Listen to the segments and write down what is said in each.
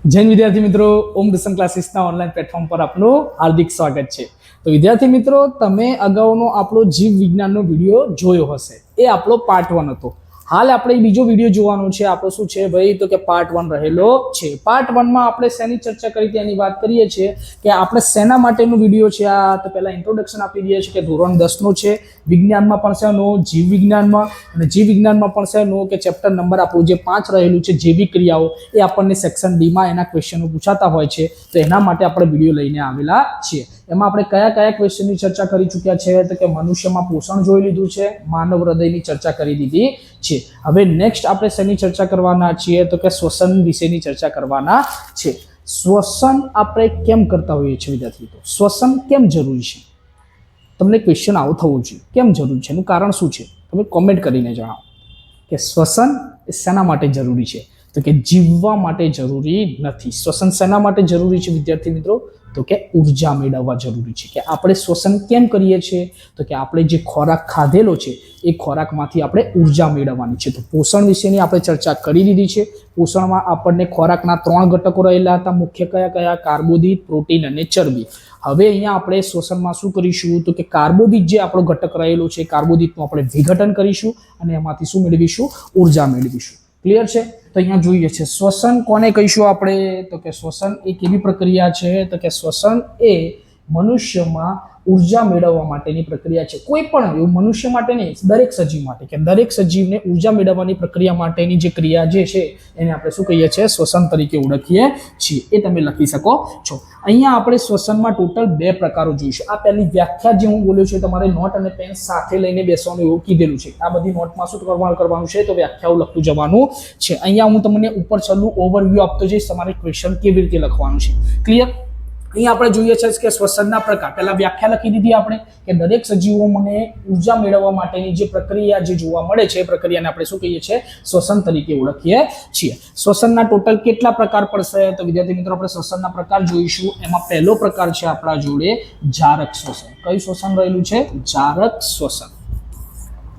જૈન વિદ્યાર્થી મિત્રો, ઓમ દસમ ક્લાસીસના online platform પર આપનું હાર્દિક સ્વાગત છે। તો વિદ્યાર્થી મિત્રો, તમે અગાઉનો આપણો જીવ વિજ્ઞાનનો વિડીયો જોયો હશે। એ આપણો પાર્ટ 1 હતો। હાલ આપણે બીજો વિડીયો જોવાનો છે। આપણો શું છે ભાઈ, તો કે પાર્ટ 1 રહેલો છે। પાર્ટ 1 માં આપણે શેની ચર્ચા કરી તેની વાત કરીએ છીએ કે આપણે શેના માટેનો વિડીયો છે આ। તો પહેલા ઇન્ટ્રોડક્શન આપી દઈએ છીએ કે ધોરણ 10 નો છે, વિજ્ઞાનમાં પણ શેનો, જીવ વિજ્ઞાનમાં, અને જીવ વિજ્ઞાનમાં પણ શેનો કે ચેપ્ટર નંબર આપણું જે 5 રહેલું છે જૈવિક ક્રિયાઓ, એ આપણને સેક્શન ડી માં એના ક્વેશ્ચનો પૂછાતા હોય છે। તો એના માટે આપણે વિડીયો લઈને આવેલા છીએ। એમાં આપણે કયા કયા ક્વેશ્ચનની ચર્ચા કરી ચૂક્યા છે, તો કે મનુષ્યમાં પોષણ જોઈ લીધું છે, માનવ હૃદયની ચર્ચા કરી દીધી છે। હવે નેક્સ્ટ આપણે શેની ચર્ચા કરવાના છીએ, તો કે શ્વસન વિશેની ચર્ચા કરવાના છે। શ્વસન આપણે કેમ કરતા હોઈએ છીએ વિદ્યાર્થી મિત્રો? શ્વસન કેમ જરૂરી છે? તમને ક્વેશ્ચન આવો થવો જોઈએ, કેમ જરૂરી છે, એનું કારણ શું છે? તમે કોમેન્ટ કરીને જણાવો કે શ્વસન એ શેના માટે જરૂરી છે? તો કે જીવવા માટે જરૂરી નથી। શ્વસન શેના માટે જરૂરી છે વિદ્યાર્થી મિત્રો? તો કે ઉર્જા મેળવવા જરૂરી છે। કે આપણે શ્વસન કેમ કરીએ છીએ? તો કે આપણે જે ખોરાક ખાધેલો છે એ ખોરાકમાંથી આપણે ઉર્જા મેળવવાની છે। તો પોષણ વિશેની આપણે ચર્ચા કરી દીધી છે। પોષણમાં આપણને ખોરાકના 3 ઘટકો રહેલા હતા, મુખ્ય કયા કયા? કાર્બોદિત, પ્રોટીન અને ચરબી। હવે અહીંયા આપણે શ્વસનમાં શું કરીશું, તો કે કાર્બોદિત જે આપણો ઘટક રહેલો છે, કાર્બોદિતનું આપણે વિઘટન કરીશું અને એમાંથી શું મેળવીશું? ઉર્જા મેળવીશું। ક્લિયર છે? તો અહીંયા જોઈએ છે શ્વસન કોને કહીશું આપણે, તો કે શ્વસન એ કેવી પ્રક્રિયા છે? તો કે શ્વસન એ મનુષ્યમાં ઉર્જા મેળવવા માટેની પ્રક્રિયા છે। કોઈ પણ એવું મનુષ્ય માટે નહીં, દરેક સજીવ માટે, કે દરેક સજીવને ઉર્જા મેળવવાની પ્રક્રિયા માટેની જે ક્રિયા જે છે એને આપણે શું કહીએ છીએ? શ્વસન તરીકે ઓળખીએ છીએ। એ તમે લખી શકો છો। અહીંયા આપણે શ્વસનમાં ટોટલ 2 પ્રકારો જોઈશું। આ પહેલી વ્યાખ્યા જે હું બોલ્યો છું, તમારે નોટ અને પેન સાથે લઈને બેસવાનું એવું કીધેલું છે। આ બધી નોટમાં શું કરવાનું છે, તો વ્યાખ્યાઓ લખતું જવાનું છે। અહીંયા હું તમને ઉપર છેલ્લું ઓવરવ્યૂ આપતો જઈશ, તમારે ક્વેશ્ચન કેવી રીતે લખવાનું છે। ક્લિયર? અહીંયા આપણે જોઈએ છે કે શ્વસનના પ્રકાર, પહેલા વ્યાખ્યા લખી દીધી આપણે કે દરેક સજીવો મને ઉર્જા મેળવવા માટેની જે પ્રક્રિયા જે જોવા મળે છે એ પ્રક્રિયાને આપણે શું કહીએ છીએ? શ્વસન તરીકે ઓળખીએ છીએ। શ્વસનના ટોટલ કેટલા પ્રકાર પડશે? તો વિદ્યાર્થી મિત્રો, આપણે શ્વસનના પ્રકાર જોઈશું। એમાં પહેલો પ્રકાર છે આપણા જોડે જારક શ્વસન। કયું શ્વસન રહેલું છે? જારક શ્વસન।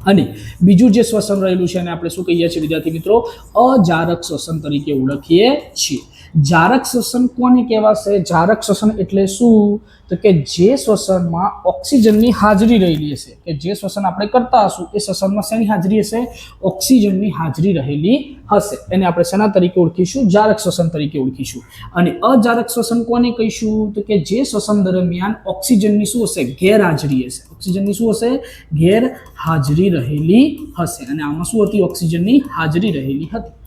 અને બીજું જે શ્વસન રહેલું છે એને આપણે શું કહીએ છીએ વિદ્યાર્થી મિત્રો? અજારક શ્વસન તરીકે ઓળખીએ છીએ। જારક શ્વસન કોને કહેવાશે? જારક શ્વસન એટલે શું? તો કે જે શ્વસનમાં ઓક્સિજનની હાજરી રહેલી હશે, કે જે શ્વસન આપણે કરતા હશું એ શ્વસનમાં શેની હાજરી હશે? ઓક્સિજનની હાજરી રહેલી હશે। એને આપણે શેના તરીકે ઓળખીશું? જારક શ્વસન તરીકે ઓળખીશું। અને અજારક શ્વસન કોને કહીશું? તો કે જે શ્વસન દરમિયાન ઓક્સિજનની શું હશે? ગેરહાજરી હશે। ઓક્સિજનની શું હશે? ગેરહાજરી રહેલી હશે। અને આમાં શું હતી? ઓક્સિજનની હાજરી રહેલી હતી।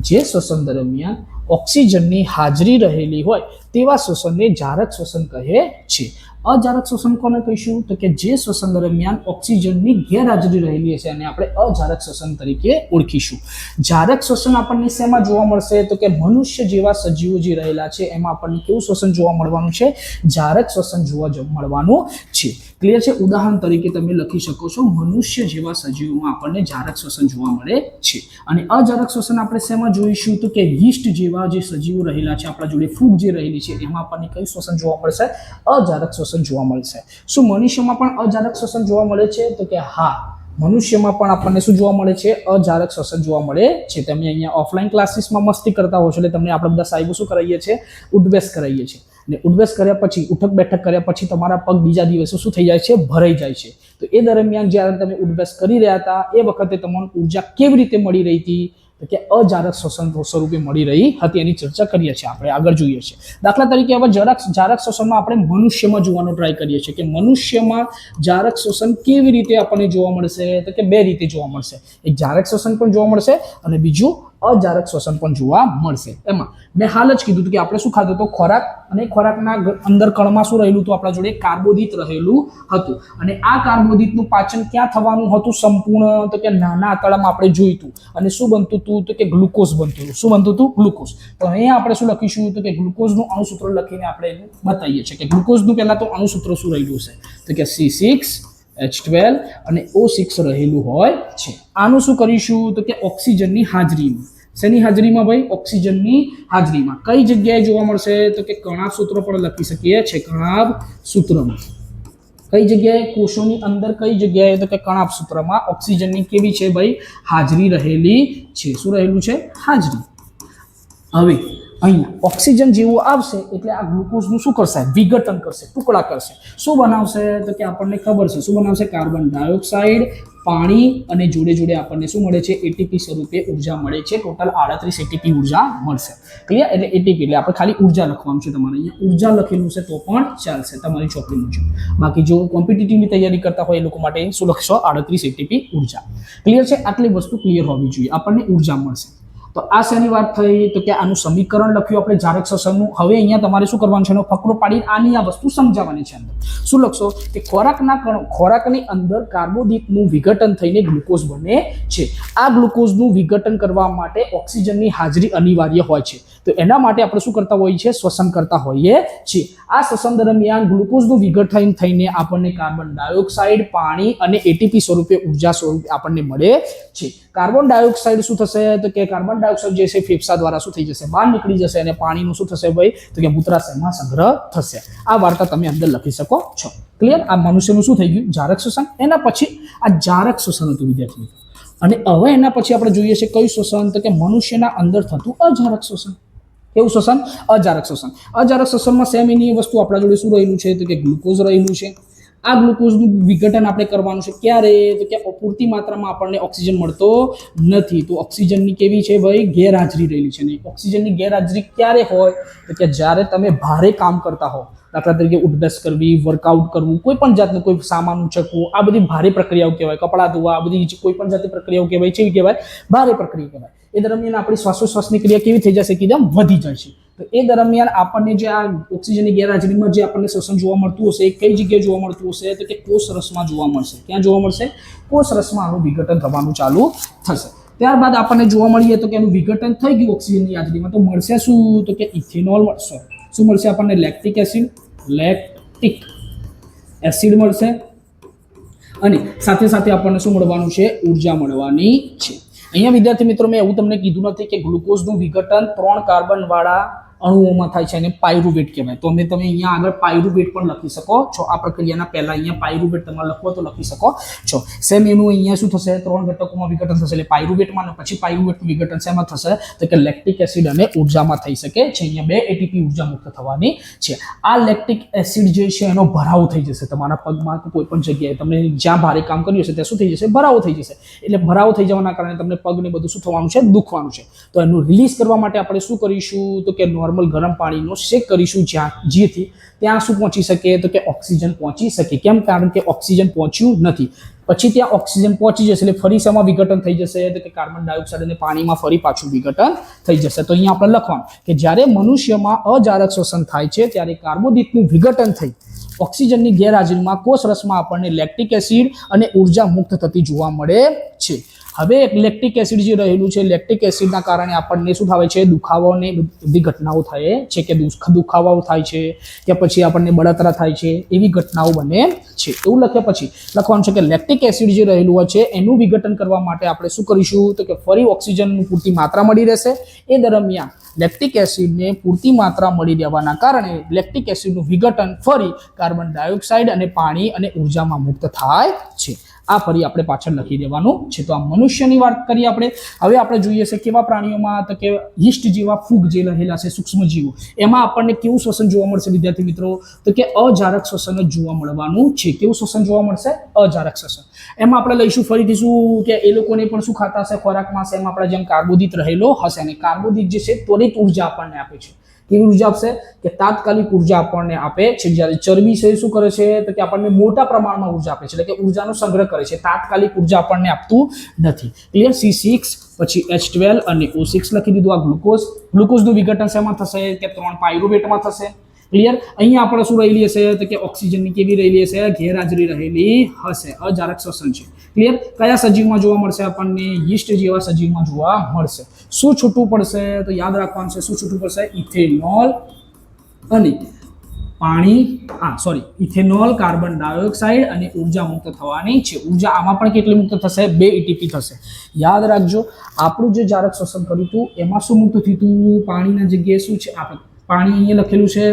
જે શ્વસન દરમિયાન ઓક્સિજનની હાજરી રહેલી હોય તેવા શ્વસનને જારક શ્વસન કહે છે। અજારક શ્વસન કોને કહીશું? તો કે જે શ્વસન દરમિયાન ઓક્સિજનની ગેરહાજરી રહેલી હશે અને આપણે અજારક શ્વસન તરીકે ઓળખીશું। જારક શ્વસન આપણને શેમાં જોવા મળશે? તો કે મનુષ્ય જેવા સજીવો જે રહેલા છે એમાં આપણને કેવું શ્વસન જોવા મળવાનું છે? જારક શ્વસન જોવા મળવાનું છે। ક્લિયર છે? ઉદાહરણ તરીકે તમે લખી શકો છો, મનુષ્ય જેવા સજીવોમાં આપણને જારક શ્વસન જોવા મળે છે। અને અજારક શ્વસન આપણે શેમાં જોઈશું? તો કે યીસ્ટ જેવા જે સજીવો રહેલા છે, આપણા જોડે ફૂગ જે રહેલી છે, એમાં આપણને કયું શ્વસન જોવા મળશે? અજારક શ્વસન જોવા મળશે। શું મનુષ્યમાં પણ અજારક શ્વસન જોવા મળે છે? તો કે હા, મનુષ્યમાં પણ આપણને શું જોવા મળે છે? અજારક શ્વસન જોવા મળે છે। તમે અહીંયા ઓફલાઈન ક્લાસીસમાં મસ્તી કરતા હો છો એટલે તમને આપણે બધા સાહેબો શું કરાવીએ છીએ? ઉઠબેસ કરાવીએ છીએ। અને ઉઠબેસ કર્યા પછી, ઉઠક બેઠક કર્યા પછી તમારા પગ બીજા દિવસે શું થઈ જાય છે? ભરાઈ જાય છે। તો એ દરમિયાન જ્યારે તમે ઉઠબેસ કરી રહ્યા હતા એ વખતે તમને ઉર્જા કેવી રીતે મળી રહી હતી? તો કે અજારક શ્વસન સ્વરૂપે મળી રહી હતી। એની ચર્ચા કરીએ છીએ આપણે, આગળ જોઈએ છીએ। દાખલા તરીકે હવે જારક શ્વસનમાં આપણે મનુષ્યમાં જોવાનો ટ્રાય કરીએ છીએ કે મનુષ્યમાં જારક શ્વસન કેવી રીતે આપણને જોવા મળશે? તો કે 2 રીતે જોવા મળશે। એક જારક શ્વસન પણ જોવા મળશે અને બીજું અજારક શ્વસન પણ જોવા મળશે। એમાં મેં હાલ જ કીધું હતું કે આપણે શું ખાધું? તો ખોરાક, અને ખોરાકના અંદર કણમાં શું રહેલું હતું? આપણા જોડે કાર્બોદિત રહેલું હતું। અને આ કાર્બોદિતનું પાચન ક્યાં થવાનું હતું સંપૂર્ણ? તો કે નાના આંતરડામાં આપણે જોયું હતું। અને શું બનતું હતું? તો કે ગ્લુકોઝ બનતું હતું। શું બનતું હતું? ગ્લુકોઝ। તો અહીંયા આપણે શું લખીશું? તો કે ગ્લુકોઝનું અણુસૂત્ર લખીને આપણે એને બતાવીએ છીએ કે ગ્લુકોઝનું પહેલા તો અણુસૂત્ર શું રહેલું છે? તો કે C6H12 અને O6 રહેલું હોય છે। આનું શું કરીશું? તો કે ઓક્સિજનની હાજરીમાં, શેની હાજરીમાં ભાઈ? ઓક્સિજનની હાજરીમાં કઈ જગ્યાએ જોવા મળશે? તો કે કણાભ સૂત્ર પણ લખી શકીએ છીએ। કણાભ સૂત્રમાં કઈ જગ્યાએ? કોષોની અંદર કઈ જગ્યાએ? તો કે કણાભ સૂત્રમાં ઓક્સિજનની કેવી છે ભાઈ? હાજરી રહેલી છે। શું રહેલું છે? હાજરી। હવે અહીંયા ઓક્સિજન જેવું આવશે એટલે આ ગ્લુકોઝનું શું કરશે, વિઘટન કરશે, ટુકડા કરશે. શું બનાવશે તો કે આપણને ખબર છે શું બનાવશે, કાર્બન ડાયોક્સાઇડ, પાણી અને જોડે જોડે આપણને શું મળે છે, એટીપી સ્વરૂપે ઉર્જા મળે છે. ટોટલ 38 એટીપી ઉર્જા મળશે. ક્લિયર? એટલે એટીપી એટલે આપણે ખાલી ઉર્જા લખવાનું છે. તમારે અહીંયા ઉર્જા લખેલું છે તો પણ ચાલશે તમારી ચોપડી મુજબ. બાકી જો કોમ્પિટિટિવની તૈયારી કરતા હોય એ લોકો માટે શું લખશો, 38 એટીપી ઉર્જા. ક્લિયર છે? આટલી વસ્તુ ક્લિયર હોવી જોઈએ, આપણને ઉર્જા મળશે. તો આ શેની વાત થઈ તો કે આનું સમીકરણ લખ્યું આપણે જારક શ્વસનનું. હવે અહીંયા તમારે શું કરવાનું છે, એનો ફકરો પાડીને આની આ વસ્તુ સમજાવવાની છે. અંદર શું લખશો કે ખોરાકની અંદર કાર્બોદિતનું વિઘટન થઈને ગ્લુકોઝ બને છે. આ ગ્લુકોઝનું વિઘટન કરવા માટે ઓક્સિજનની હાજરી અનિવાર્ય હોય છે. તો એના માટે આપણે શું કરતા હોઈએ છીએ, શ્વસન કરતા હોઈએ છીએ. આ શ્વસન દરમિયાન ગ્લુકોઝનું વિઘટન થઈને આપણને કાર્બન ડાયોક્સાઇડ, પાણી અને એટીપી સ્વરૂપે ઉર્જા સ્વરૂપે આપણને મળે છે. કાર્બન ડાયોક્સાઇડ શું થશે તો કે કાર્બન ડાયોક્સાઇડ જે છે ફેફસા દ્વારા શું થઈ જશે, બહાર નીકળી જશે અને પાણીનું શું થશે ભાઈ તો કે મૂત્રાશયમાં સંગ્રહ થશે. આ વાર્તા તમે અંદર લખી શકો છો. ક્લિયર? આ મનુષ્યનું શું થઈ ગયું, જારક શ્વસન. એના પછી આ જારક શ્વસન હતું વિદ્યાર્થી મિત્રો. અને હવે એના પછી આપણે જોઈએ છે કયું શ્વસન તો કે મનુષ્યના અંદર થતું અજારક શ્વસન. કેવું શ્વસન? અજારક શ્વસન. અજારક શ્વસનમાં સેમ એની વસ્તુ આપણા જોડે શું રહેલું છે તો કે ગ્લુકોઝ રહેલું છે. આ ગ્લુકોઝનું વિઘટન આપણે કરવાનું છે. ક્યારે તો કે પૂરતી માત્રામાં આપણને ઓક્સિજન મળતો નથી. તો ઓક્સિજનની કેવી છે ભાઈ, ગેરહાજરી રહેલી છે. ને ઓક્સિજનની ગેરહાજરી ક્યારે હોય તો કે જ્યારે તમે ભારે કામ કરતા હો. દાખલા તરીકે ઉઠબેસ કરવી, વર્કઆઉટ કરવું, કોઈ પણ જાતનું કોઈ સામાન ઉચકવું, આ બધી ભારે પ્રક્રિયાઓ કહેવાય. કપડાં ધોવા, આ બધી કોઈ પણ જાતની પ્રક્રિયાઓ કહેવાય છે, કહેવાય ભારે પ્રક્રિયા કહેવાય. એ દરમિયાન આપણી શ્વાસોશ્વાસની ક્રિયા કેવી થઈ જશે, કીધું વધી જાય છે. તો એ દરમિયાન આપણને જે આ ઓક્સિજનની ગેરહાજરીમાં જે આપણને શ્વસન જોવા મળતું હશે એ કઈ જગ્યાએ જોવા મળતું હશે તો કે કોષ રસમાં જોવા મળશે. ક્યાં જોવા મળશે? કોષ રસમાં આનું વિઘટન થવાનું ચાલુ થશે. ત્યારબાદ આપણને જોવા મળીએ તો કે એનું વિઘટન થઈ ગયું ઓક્સિજનની હાજરીમાં, તો મળશે શું તો કે ઇથેનોલ મળશે. શું મળશે આપણને? લેક્ટિક એસિડ મળશે. અને સાથે સાથે આપણને શું મળવાનું છે, ઉર્જા મળવાની છે. અહીંયા વિદ્યાર્થી મિત્રો મેં એવું તમને કીધું નથી કે ગ્લુકોઝનું વિઘટન 3 કાર્બન વાળા અણુઓમાં થાય છે અને પાયરુવેટ કહેવાય. તો તમે અહીંયા આગળ પાયરુવેટ પણ લખી શકો છો. આ પ્રક્રિયાના પહેલા અહીંયા પાયરુવેટ તમારે લખવો તો લખી શકો છો. સેમ એનું અહીંયા શું થશે, 3 ઘટકોમાં વિઘટન થશે એટલે પાયરુવેટમાં, અને પછી પાયરુવેટનું વિઘટન શેમાં થશે તો કે લેક્ટિક એસિડ અને ઉર્જામાં થઈ શકે છે. અહીંયા 2 એટીપી ઉર્જા મુક્ત થવાની છે. આ લેક્ટિક એસિડ જે છે એનો ભરાવો થઈ જશે તમારા પગમાં કે કોઈ પણ જગ્યાએ તમને જ્યાં ભારે કામ કર્યું હશે ત્યાં શું થઈ જશે, ભરાવો થઈ જશે. એટલે ભરાવો થઈ જવાના કારણે તમને પગને બધું શું થવાનું છે, દુખવાનું છે. તો એનું રિલીઝ કરવા માટે આપણે શું કરીશું તો કે નોર્મલ ગરમ પાણીનો શેક કરીશું, જેથી ત્યાં શું પહોંચી શકે તો કે ઓક્સિજન પહોંચી શકે. કેમ? કારણ કે ઓક્સિજન પહોંચ્યું નથી. પછી ત્યાં ઓક્સિજન પહોંચી જશે એટલે ફરી શેમાં વિઘટન થઈ જશે તો કે કાર્બન ડાયોક્સાઇડ અને પાણીમાં ફરી પાછું વિઘટન થઈ જશે. તો અહીંયા આપણે લખવાનું કે જ્યારે મનુષ્યમાં અજારક શ્વસન થાય છે ત્યારે કાર્બોદિતનું વિઘટન થઈ ઓક્સિજનની ગેરહાજરીમાં કોષ રસમાં આપણને લેક્ટિક એસિડ અને ઉર્જા મુક્ત થતી જોવા મળે છે. હવે લેક્ટિક એસિડ જે રહેલું છે, લેક્ટિક એસિડના કારણે આપણને શું થાય છે, દુખાવો ને બધી ઘટનાઓ થાય છે કે દુખાવાઓ થાય છે કે પછી આપણને બળતરા થાય છે, એવી ઘટનાઓ બને છે. એવું લખ્યા પછી લખવાનું છે કે લેક્ટિક એસિડ જે રહેલું હોય છે એનું વિઘટન કરવા માટે આપણે શું કરીશું તો કે ફરી ઓક્સિજનની પૂરતી માત્રા મળી રહેશે. એ દરમિયાન લેક્ટિક એસિડને પૂરતી માત્રા મળી રહેવાના કારણે લેક્ટિક એસિડનું વિઘટન ફરી કાર્બન ડાયોક્સાઇડ અને પાણી અને ઉર્જામાં મુક્ત થાય છે. આ ફરી આપણે પાછળ લખી દેવાનું છે. તો આ મનુષ્યની વાત કરીએ આપણે. હવે આપણે જોઈએ છે કેવા પ્રાણીઓમાં તો કે યીસ્ટ જેવા ફૂગ જે રહેલા છે સૂક્ષ્મ જીવો, એમાં આપણને કેવું શ્વસન જોવા મળશે વિદ્યાર્થી મિત્રો તો કે અજારક શ્વસન જ જોવા મળવાનું છે. કેવું શ્વસન જોવા મળશે? અજારક શ્વસન. એમાં આપણે લઈશું ફરીથી શું કે એ લોકોને પણ શું ખાતા હશે, ખોરાકમાં હશે, એમાં આપણે જેમ કાર્બોદિત રહેલો હશે અને કાર્બોદિત જે છે ત્વરિત ઉર્જા આપણને આપે છે. કેવી ઉર્જા આપશે કે તાત્કાલિક ઉર્જા આપણને આપે છે. જ્યારે ચરબી છે શું કરે છે તો કે આપણને મોટા પ્રમાણમાં ઉર્જા આપે છે, એટલે કે ઉર્જાનો સંગ્રહ કરે છે, તાત્કાલિક ઉર્જા આપણને આપતું નથી. ક્લિયર? C6 પછી H12 અને O6 લખી દીધું. આ ગ્લુકોઝનું વિઘટન શેમાં થશે કે 3 પાયરુવેટમાં થશે. ક્લિયર? અહીંયા આપણે શું રહેલી હશે તો કે ઓક્સિજનની કેવી રહેલી હશે, ગેરહાજરી રહેલી હશે. અજારક શ્વસન છે. ક્લિયર? કયા સજીવમાં જોવા મળશે આપણને? યીસ્ટ જેવા સજીવમાં જોવા મળશે. શું છૂટું પડશે તો યાદ રાખવાનું છે, શું છૂટું પડશે? ઇથેનોલ અને પાણી, ઇથેનોલ, કાર્બન ડાયોક્સાઇડ અને ઉર્જા મુક્ત થવાની છે. ઉર્જા આમાં પણ કેટલી મુક્ત થશે? 2 એટીપી થશે. યાદ રાખજો, આપણું જે જારક શ્વસન કર્યું હતું એમાં શું મુક્ત થયું હતું? પાણીના જગ્યાએ શું છે, આપણે પાણી અહીંયા લખેલું છે,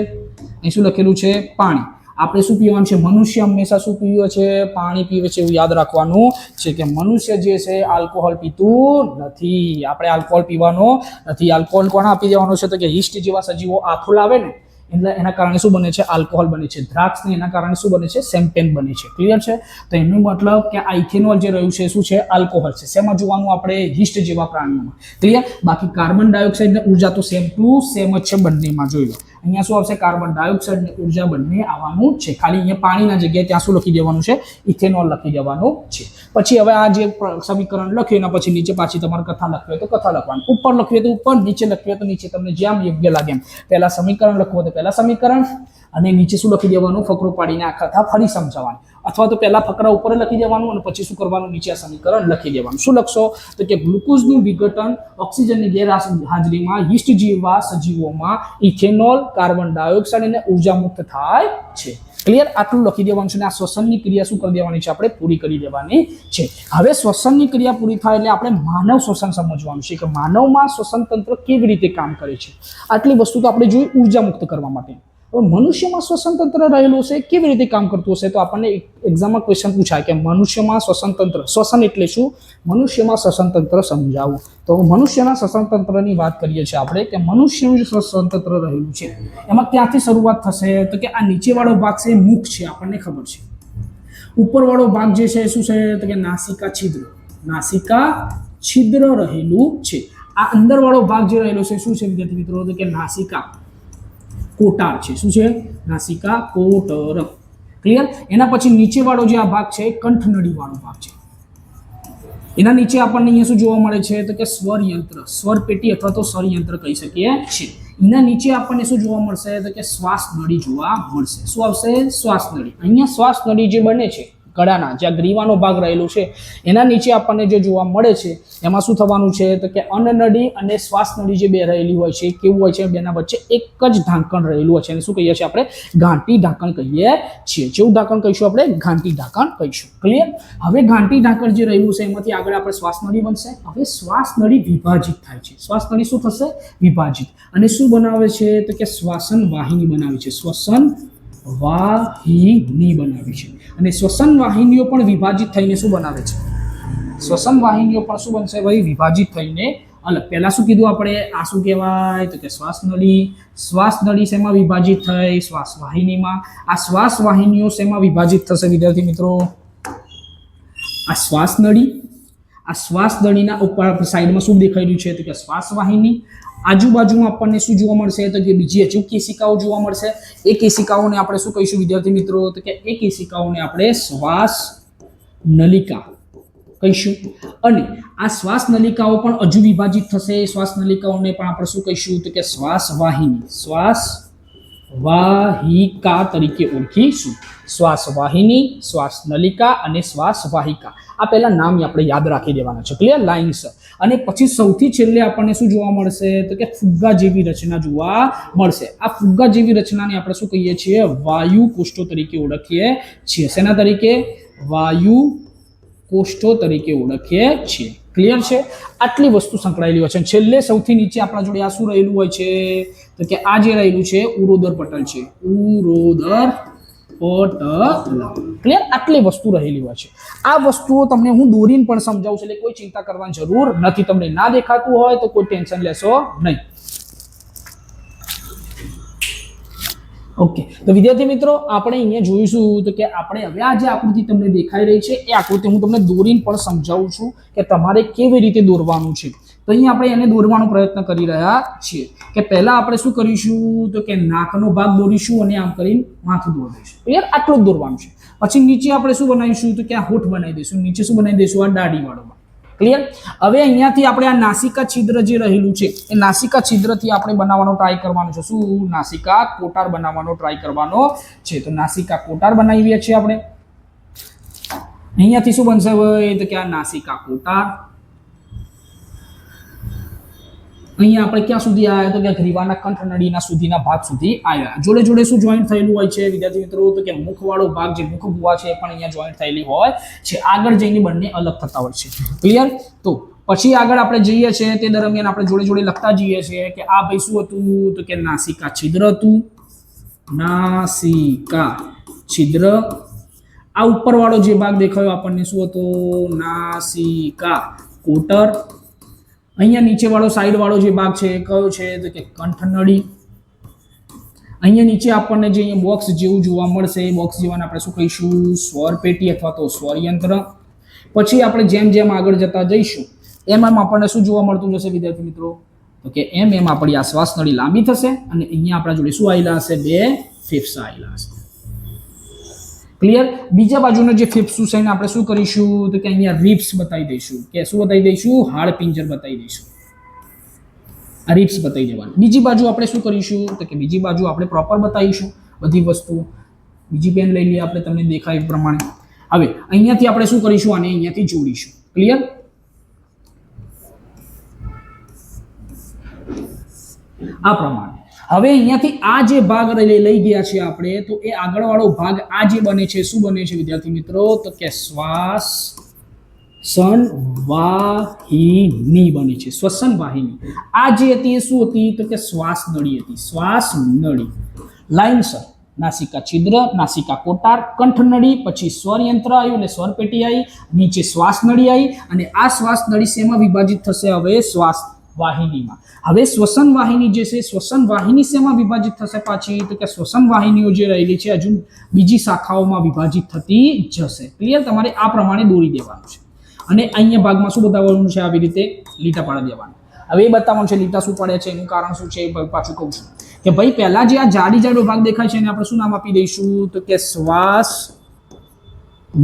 અહીં શું લખેલું છે? પાણી. આપણે શું પીવાનું છે? મનુષ્ય હંમેશા શું પીવે છે? પાણી પીવે છે. એવું યાદ રાખવાનું છે કે મનુષ્ય જે છે આલ્કોહોલ પીતું નથી. આપણે આલ્કોહોલ પીવાનો નથી. આલ્કોહોલ કોને આપી દેવાનો છે? તો કે યીસ્ટ જેવા સજીવો આથો લાવે ને એટલે એના કારણે શું બને છે? આલ્કોહોલ બને છે. દ્રાક્ષને એના કારણે શું બને છે? શેમ્પેન બને છે. ક્લિયર છે? તો એનો મતલબ કે આ ઇથેનોલ જે રહ્યું છે શું છે? આલ્કોહોલ છે. શેમાં જોવાનું? આપણે યીસ્ટ જેવા પ્રાણીઓમાં. ક્લિયર? બાકી કાર્બન ડાયોક્સાઇડ ને ઉર્જા તો સેમ ટુ સેમ જ છે બંનેમાં. જોઈ લો અહીંયા શું આવશે? કાર્બન ડાયોક્સાઇડ ને ઉર્જા બંને આવવાનું છે. ખાલી અહીંયા પાણીના જગ્યાએ ત્યાં શું લખી દેવાનું છે? ઇથેનોલ લખી દેવાનું છે. પછી હવે આ જે સમીકરણ લખ્યું એના પછી નીચે પાછી તમારે કથા લખવી હોય તો કથા લખવાનું, ઉપર લખવી હોય તો ઉપર, નીચે લખવી હોય તો નીચે, તમને જ્યાં યોગ્ય લાગે એમ. પહેલા સમીકરણ લખવું હોય તો પહેલા સમીકરણ, અને નીચે શું લખી દેવાનું? ફકરો પાડીને આ કથા ફરી સમજાવવાની. અથવા તો પહેલા ફકરા ઉપર લખી દેવાનું અને પછી શું કરવાનું? નીચે આ સમીકરણ લખી દેવાનું. શું લખશો? તો કે ગ્લુકોઝનું વિઘટન ઓક્સિજનની ગેરહાજરીમાં યીસ્ટ જેવા સજીવોમાં ઇથેનોલ, કાર્બન ડાયોક્સાઇડ અને ઉર્જા મુક્ત થાય છે. ક્લિયર? આટલું લખી દેવાનું છે. અને આ શ્વસનની ક્રિયા શું કરી દેવાની છે? આપણે પૂરી કરી દેવાની છે. હવે શ્વસનની ક્રિયા પૂરી થાય એટલે આપણે માનવ શ્વસન સમજવાનું છે કે માનવમાં શ્વસન તંત્ર કેવી રીતે કામ કરે છે. આટલી વસ્તુ તો આપણે જોઈ ઉર્જા મુક્ત કરવા માટે. હવે મનુષ્યમાં શ્વસન તંત્ર રહેલું છે કેવી રીતે કામ કરતું હશે? તો આપણને એક્ઝામમાં ક્વેશ્ચન પૂછાય કે મનુષ્યમાં શ્વસન તંત્ર, શ્વસન એટલે શું? મનુષ્યમાં શ્વસન તંત્ર સમજાવું. તો મનુષ્યના શ્વસન તંત્રની વાત કરીએ છીએ આપણે કે મનુષ્યનું જે શ્વસન તંત્ર રહેલું છે એમાં ક્યાંથી શરૂઆત થશે? તો કે આ નીચેવાળો ભાગ છે મુખ છે, આપણને ખબર છે. ઉપરવાળો ભાગ જે છે શું છે? તો કે નાસિકા છિદ્ર. નાસિકા છિદ્ર રહેલું છે. આ અંદરવાળો ભાગ જે રહેલો છે શું છે વિદ્યાર્થી મિત્રો? તો કે નાસિકા કોટાર છે. શું છે? નાસિકા કોટર. ક્લિયર? એના પછી નીચેવાળો જે આ ભાગ છે કંઠનળી વાળો ભાગ છે. એના નીચે આપણને અહીંયા શું જોવા મળે છે? તો કે સ્વર યંત્ર, સ્વર પેટી અથવા તો સ્વર યંત્ર કહી શકીએ છીએ. એના નીચે આપણને શું જોવા મળશે? તો કે શ્વાસ નળી જોવા મળશે. શું આવશે? શ્વાસ નળી. અહીંયા શ્વાસ નળી જે બને છે ગળાના, જ્યાં ગ્રીવાનો ભાગ રહેલો છે એના નીચે આપણને જે જોવા મળે છે એમાં શું થવાનું છે? તો કે અન્નનળી અને શ્વાસ નળી જે બે રહેલી હોય છે કેવું હોય છે? બેના વચ્ચે એક જ ઢાંકણ રહેલું હોય છે. અને શું કહીએ છીએ આપણે? ઘાંટી ઢાંકણ કહીએ છીએ. જેવું ઢાંકણ કહીશું આપણે? ઘાંટી ઢાંકણ કહીશું. ક્લિયર? હવે ઘાંટી ઢાંકણ જે રહેલું છે એમાંથી આગળ આપણે શ્વાસ નળી બનશે. હવે શ્વાસ નળી વિભાજિત થાય છે. શ્વાસ નળી શું થશે? વિભાજિત. અને શું બનાવે છે? તો કે શ્વાસન વાહિની બનાવે છે. શ્વસન વાહિની બનાવી છે. અને શ્વસન વાહિનીઓ પણ વિભાજિત થઈને શું બનાવે છે? શ્વસન વાહિનીઓ પણ શું બનશે ભાઈ? વિભાજિત થઈને અલગ. પહેલા શું કીધું આપણે? આ શું કહેવાય? તો કે શ્વાસ નળી. શ્વાસ નળી શેમાં વિભાજિત થઈ? શ્વાસ વાહિનીમાં. આ શ્વાસ વાહિનીઓ શેમાં વિભાજિત થશે વિદ્યાર્થી મિત્રો? આ શ્વાસ નળી. આ શ્વાસ નળીના ઉપર સાઈડમાં શું દેખાઈ રહ્યું છે? તો કે શ્વાસ વાહિની. આજુબાજુમાં આપણને શું જોવા મળશે? તો કે બીજી હજુ કેશિકાઓ જોવા મળશે. એ કેશિકાઓને આપણે શું કહીશું વિદ્યાર્થી મિત્રો? તો કે એ કેશિકાઓને આપણે શ્વાસ નલિકા કહીશું. અને આ શ્વાસ નલિકાઓ પણ હજુ વિભાજિત થશે. શ્વાસ નલિકાઓને પણ આપણે શું કહીશું? તો કે શ્વાસ વાહિની, શ્વાસ વાહિકા તરીકે ઓળખીશું. શ્વાસ વાહિની, શ્વાસ નલિકા અને શ્વાસ વાહિકા. આ પહેલા નામ આપણે યાદ રાખી દેવાના છે. ક્લિયર? લાઇન્સ. અને પછી સૌથી છેલ્લે આપણને શું જોવા મળશે? તો કે ફુગ્ગા જેવી રચના જોવા મળશે. આ ફુગ્ગા જેવી રચનાને આપણે શું કહીએ છીએ? વાયુ કોષ્ઠો તરીકે ઓળખીએ છીએ. શેના તરીકે? વાયુ કોષ્ઠો તરીકે ઓળખીએ છીએ. ક્લિયર છે? આટલી વસ્તુ સંકળાયેલી હોય છે. છેલ્લે સૌથી નીચે આપણા જોડે આ શું રહેલું હોય છે? તો કે આ જે રહેલું છે ઉરોદર પટલ છે. ઉરોદર પટલ. ક્લિયર? આટલી વસ્તુ રહેલી હોય છે. આ વસ્તુઓ તમને હું દોરીને પણ સમજાવું છું એટલે કોઈ ચિંતા કરવાની જરૂર નથી. તમને ના દેખાતું હોય તો કોઈ ટેન્શન લેશો નહીં. ઓકે, તો વિદ્યાર્થી મિત્રો આપણે અહીંયા જોઈશું તો કે આપણે હવે આ જે આકૃતિ તમને દેખાઈ રહી છે એ આકૃતિ હું તમને દોરીને પણ સમજાવું છું કે તમારે કેવી રીતે દોરવાનું છે. તો અહીંયા આપણે એને દોરવાનો પ્રયત્ન કરી રહ્યા છીએ કે પહેલા આપણે શું કરીશું? તો કે નાકનો ભાગ દોરીશું અને આમ કરીને માથું દોરી દઈશું. ક્લિયર? આટલું જ દોરવાનું છે. પછી નીચે આપણે શું બનાવીશું? તો કે આ હોઠ બનાવી દઈશું. નીચે શું બનાવી દઈશું? આ દાઢી વાળો. ક્લિયર? હવે અહીંયાથી આપણે આ નાસિકા છિદ્ર જે રહેલું છે એ નાસિકા છિદ્રથી આપણે બનાવવાનો ટ્રાય કરવાનો છે. શું? નાસિકા કોટાર બનાવવાનો ટ્રાય કરવાનો છે. તો નાસિકા કોટાર બનાવીએ છીએ આપણે. અહીંયાથી શું બનશે ભાઈ? તો કે આ નાસિકા કોટાર. અહીંયા આપણે ક્યાં સુધી આવ્યા? તો કે ગ્રીવાના કંઠનળીના સુધીના ભાગ સુધી આવ્યા. જોડે જોડે શું જોઈન્ટ થયેલું હોય છે વિદ્યાર્થી મિત્રો? તો કે મુખવાળો ભાગ જે મુખ ગુહા છે એ પણ અહીંયા જોઈન્ટ થયેલી હોય છે. આગળ જઈને બંને અલગ થતા હોય છે. ક્લિયર? તો પછી આગળ આપણે જઈએ છીએ તે દરમિયાન આપણે જોડે જોડે લખતા જઈએ છીએ કે આ ભાઈ શું હતું? તો કે નાસિકા છિદ્ર હતું. નાસિકા છિદ્ર. આ ઉપરવાળો જે ભાગ દેખાયો આપણને શું હતો? નાસિકા કોટર. અહીંયા નીચેવાળો સાઈડવાળો જે ભાગ છે એ કયો છે? તો કે કંઠનળી. અહીંયા નીચે આપણને જે અહીંયા બોક્સ જેવું જોવા મળશે એ બોક્સ જેવાને આપણે શું કહીશું? સ્વર પેટી અથવા તો સ્વર યંત્ર. પછી આપણે જેમ જેમ આગળ જતા જઈશું એમ એમ આપણને શું જોવા મળતું જશે વિદ્યાર્થી મિત્રો? તો કે એમ એમ આપણી આ શ્વાસ નળી લાંબી થશે અને અહીંયા આપણા જોડે શું આવેલા હશે? બે ફેફસા આવેલા હશે. ક્લિયર? બીજા બાજુનો જે ફેફસું છે એને આપણે શું કરીશું? તો કે અહીંયા રિબ્સ બતાવી દઈશું. કે શું બતાવી દઈશું? હાડપિંજર બતાવી દઈશું. આ રિબ્સ બતાવી દેવાની. બીજી બાજુ આપણે શું કરીશું? તો કે બીજી બાજુ આપણે પ્રોપર બતાવીશું બધી વસ્તુ. બીજી પેન લઈ લઈએ આપણે, તમને દેખાય એ પ્રમાણે. હવે અહીંયાથી આપણે શું કરીશું? આને અહીંયાથી જોડીશું. ક્લિયર? આ પ્રમાણે. હવે અહીંયાથી આ જે ભાગ લઈ ગયા છે આપણે, તો એ આગળવાળો ભાગ આ જે બને છે શું બને છે વિદ્યાર્થી મિત્રો? તો કે શ્વાસન વાહિની બને છે. શ્વસન વાહિની. આ જે હતી એ શું હતી? તો કે શ્વાસ નળી હતી. શ્વાસ નળી. લાઇનસર નાસિકા છિદ્ર, નાસિકા કોટાર, કંઠનળી, પછી સ્વર યંત્ર આવ્યું અને સ્વર પેટી આવી, નીચે શ્વાસ નળી આવી અને આ શ્વાસ નળી શેમાં વિભાજિત થશે? હવે શ્વાસ વાહિનીમાં. હવે શ્વસન વાહિની જે છે, શ્વસન વાહિની શેમાં વિભાજિત થશે પાછી? તો કે શ્વસન વાહિનીઓ જે રહેલી છે હજુ બીજી શાખાઓમાં વિભાજિત થતી જશે. ક્લિયર? તમારે આ પ્રમાણે દોરી દેવાનું છે અને અહીંયા ભાગમાં શું બતાવવાનું છે? આવી રીતે લીટા પાડી દેવાનું. હવે એ બતાવવાનું છે લીટા શું પડે છે, એનું કારણ શું છે એ પાછું કહું છું. કે ભાઈ પહેલા જે આ જાડો ભાગ દેખાય છે એને આપણે શું નામ આપી દઈશું? તો કે શ્વાસ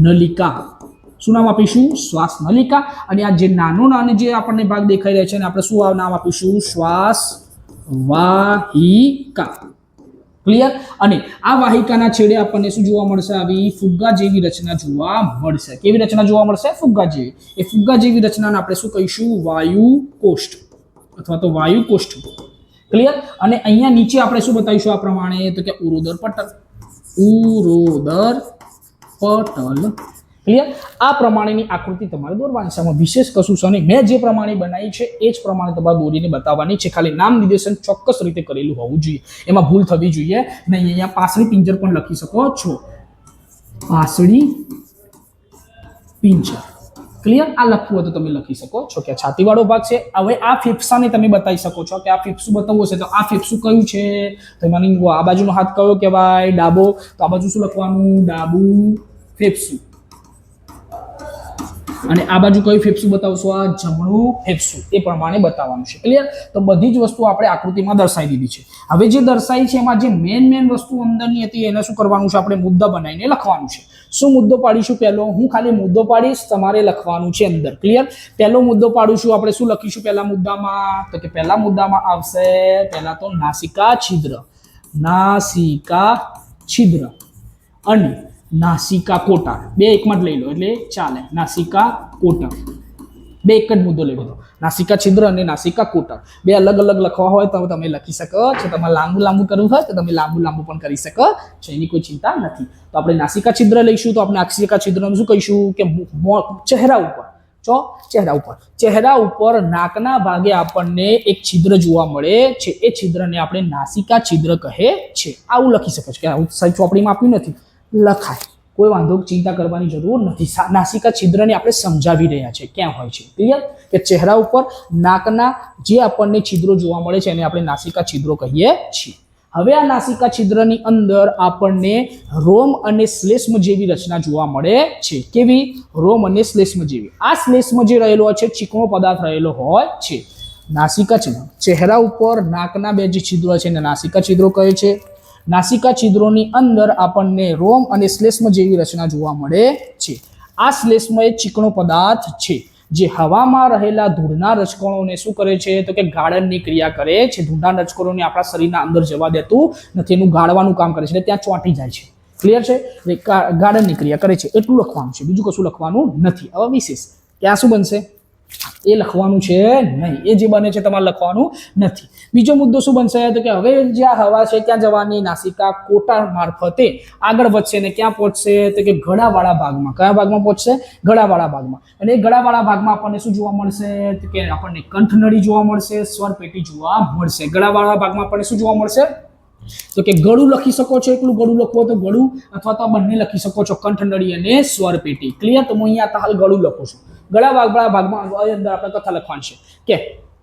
નલિકા. શું નામ આપીશું? શ્વાસ નલિકા. અને આ જે નાનો જે આપણને ભાગ દેખાઈ રહ્યો છે એને આપણે શું નામ આપીશું? શ્વાસ વાહિકા. ક્લિયર? અને આ વાહિકાના છેડે આપણને શું જોવા મળશે? આવી ફુગ્ગા જેવી રચના જોવા મળશે. કેવી રચના જોવા મળશે? ફુગ્ગા જેવી. એ ફુગ્ગા જેવી રચનાને આપણે શું કહીશું? વાયુ કોષ્ઠ અથવા તો વાયુ કોષ્ઠ. ક્લિયર? અને અહીંયા નીચે આપણે શું બતાવીશું આ પ્રમાણે? તો કે ઉરોદર પટલ. ઉરોદર પટલ. ક્લિયર? આ પ્રમાણેની આકૃતિ તમારે દોરવાની છે. આમાં વિશેષ કશું છે નહીં. મેં જે પ્રમાણે બનાવી છે એ જ પ્રમાણે તમારે દોરીને બતાવવાની છે. ખાલી નામ નિર્દેશન ચોક્કસ રીતે કરેલું હોવું જોઈએ, એમાં ભૂલ થવી જોઈએ નહીં. અહીંયા પાસળી પિંજર પણ લખી શકો છો. પાસળી પિંજર. ક્લિયર? આ લખવું હોય તો તમે લખી શકો છો કે છાતીવાળો ભાગ છે. હવે આ ફેફસાને તમે બતાવી શકો છો કે આ ફેફસું બતાવવું છે તો આ ફેફસું કયું છે? તો માની લો આ બાજુનો હાથ કયો કહેવાય? ડાબો. તો આ બાજુ શું લખવાનું? ડાબું ફેફસું. અને આ બાજુ કયું ફેફસું બતાવશો? આ જમણું ફેફસું. એ પ્રમાણે બતાવવાનું છે. ક્લિયર? તો બધી જ વસ્તુ આપણે આકૃતિમાં દર્શાવી દીધી છે. હવે જે દર્શાવી છે એમાં જે મેન વસ્તુ અંદરની હતી એને શું કરવાનું છે? આપણે મુદ્દા બનાવીને લખવાનું છે. શું મુદ્દો પાડીશું? પહેલો હું ખાલી મુદ્દો પાડીશ, તમારે લખવાનું છે અંદર. ક્લિયર? પહેલો મુદ્દો પાડીશું આપણે. શું લખીશું પહેલા મુદ્દામાં? તો કે પહેલા મુદ્દામાં આવશે પહેલા તો નાસિકા છિદ્ર. નાસિકા છિદ્ર અને નાસિકા કોટાર. બે એકમાં જ લઈ લો એટલે ચાલે. નાસિકા કોટાર બે એક જ મુદ્દો લઈ લીધો. નાસિકા છિદ્ર અને નાસિકા કોટાર બે અલગ અલગ લખવા હોય તો તમે લખી શકો છો. તમારે લાંબુ કરવું હોય તો તમે લાંબુ પણ કરી શકો છો. એની કોઈ ચિંતા નથી. તો આપણે નાસિકા છિદ્ર લઈશું તો આપણે નાસિકા છિદ્રનું શું કહીશું? કે ચહેરા ઉપર. ચહેરા ઉપર નાકના ભાગે આપણને એક છિદ્ર જોવા મળે છે. એ છિદ્રને આપણે નાસિકા છિદ્ર કહે છે. આવું લખી શકો છો. કે આવું સાહેબ ચોપડીમાં આપ્યું નથી, લખાય. કોઈ વાંધો, ચિંતા કરવાની જરૂર નથી. નાસિકા છિદ્રને આપણે સમજાવી રહ્યા છે ક્યાં હોય છે. ક્લિયર? કે ચહેરા ઉપર નાકના જે આપણને છિદ્રો જોવા મળે છે એને આપણે નાસિકા છિદ્રો કહીએ છીએ. હવે આ નાસિકા છિદ્રની અંદર આપણને રોમ અને શ્લેષ્મ જેવી રચના જોવા મળે છે. કેવી? રોમ અને શ્લેષ્મ જેવી. આ શ્લેષ્મ જે રહેલો હોય છે ચીકણો પદાર્થ રહેલો હોય છે. નાસિકા છિદ્ર ચહેરા ઉપર નાકના બે જે છિદ્રો છે એને નાસિકા છિદ્રો કહે છે. નાસિકા છિદ્રોની અંદર આપણને રોમ અને શ્લેષ્મ જેવી રચના જોવા મળે છે. આ શ્લેષ્મ એ ચીકણો પદાર્થ છે જે હવામાં રહેલા ધૂળના રજકણોને શું કરે છે? તો કે ગાળણની ક્રિયા કરે છે. ધૂળના રજકણોને આપણા શરીરના અંદર જવા દેતું નથી, એનું ગાળવાનું કામ કરે છે એટલે ત્યાં ચોંટી જાય છે. ક્લિયર છે? ગાળણની ક્રિયા કરે છે એટલું લખવાનું છે, બીજું કશું લખવાનું નથી. હવે વિશેષ ત્યાં શું બનશે એ લખવાનું છે નહીં. એ જે બને છે તમારે લખવાનું નથી. બીજો મુદ્દો શું બનશે? તો કે હવે જ્યાં હવા છે ત્યાં જવાની નાસિકા કોટાર મારફતે આગળ વધશે ને ક્યાં પહોંચશે? તો કે ગળાવાળા ભાગમાં. કયા ભાગમાં પહોંચશે? ગળાવાળા ભાગમાં. અને એ ગળાવાળા ભાગમાં આપણને શું જોવા મળશે? તો કે આપણને કંઠનળી જોવા મળશે, સ્વર પેટી જોવા મળશે. ગળાવાળા ભાગમાં આપણને શું જોવા મળશે? તો કે ગળું લખી શકો છો, એકલું ગળું લખવું હોય તો ગળું, અથવા તો બંને લખી શકો છો, કંઠનળી અને સ્વર પેટી. ક્લિયર? તો હું અહીંયા હાલ ગળું લખું છું. ગળાવાળા ભાગમાં અંદર આપણે કથા લખવાની છે કે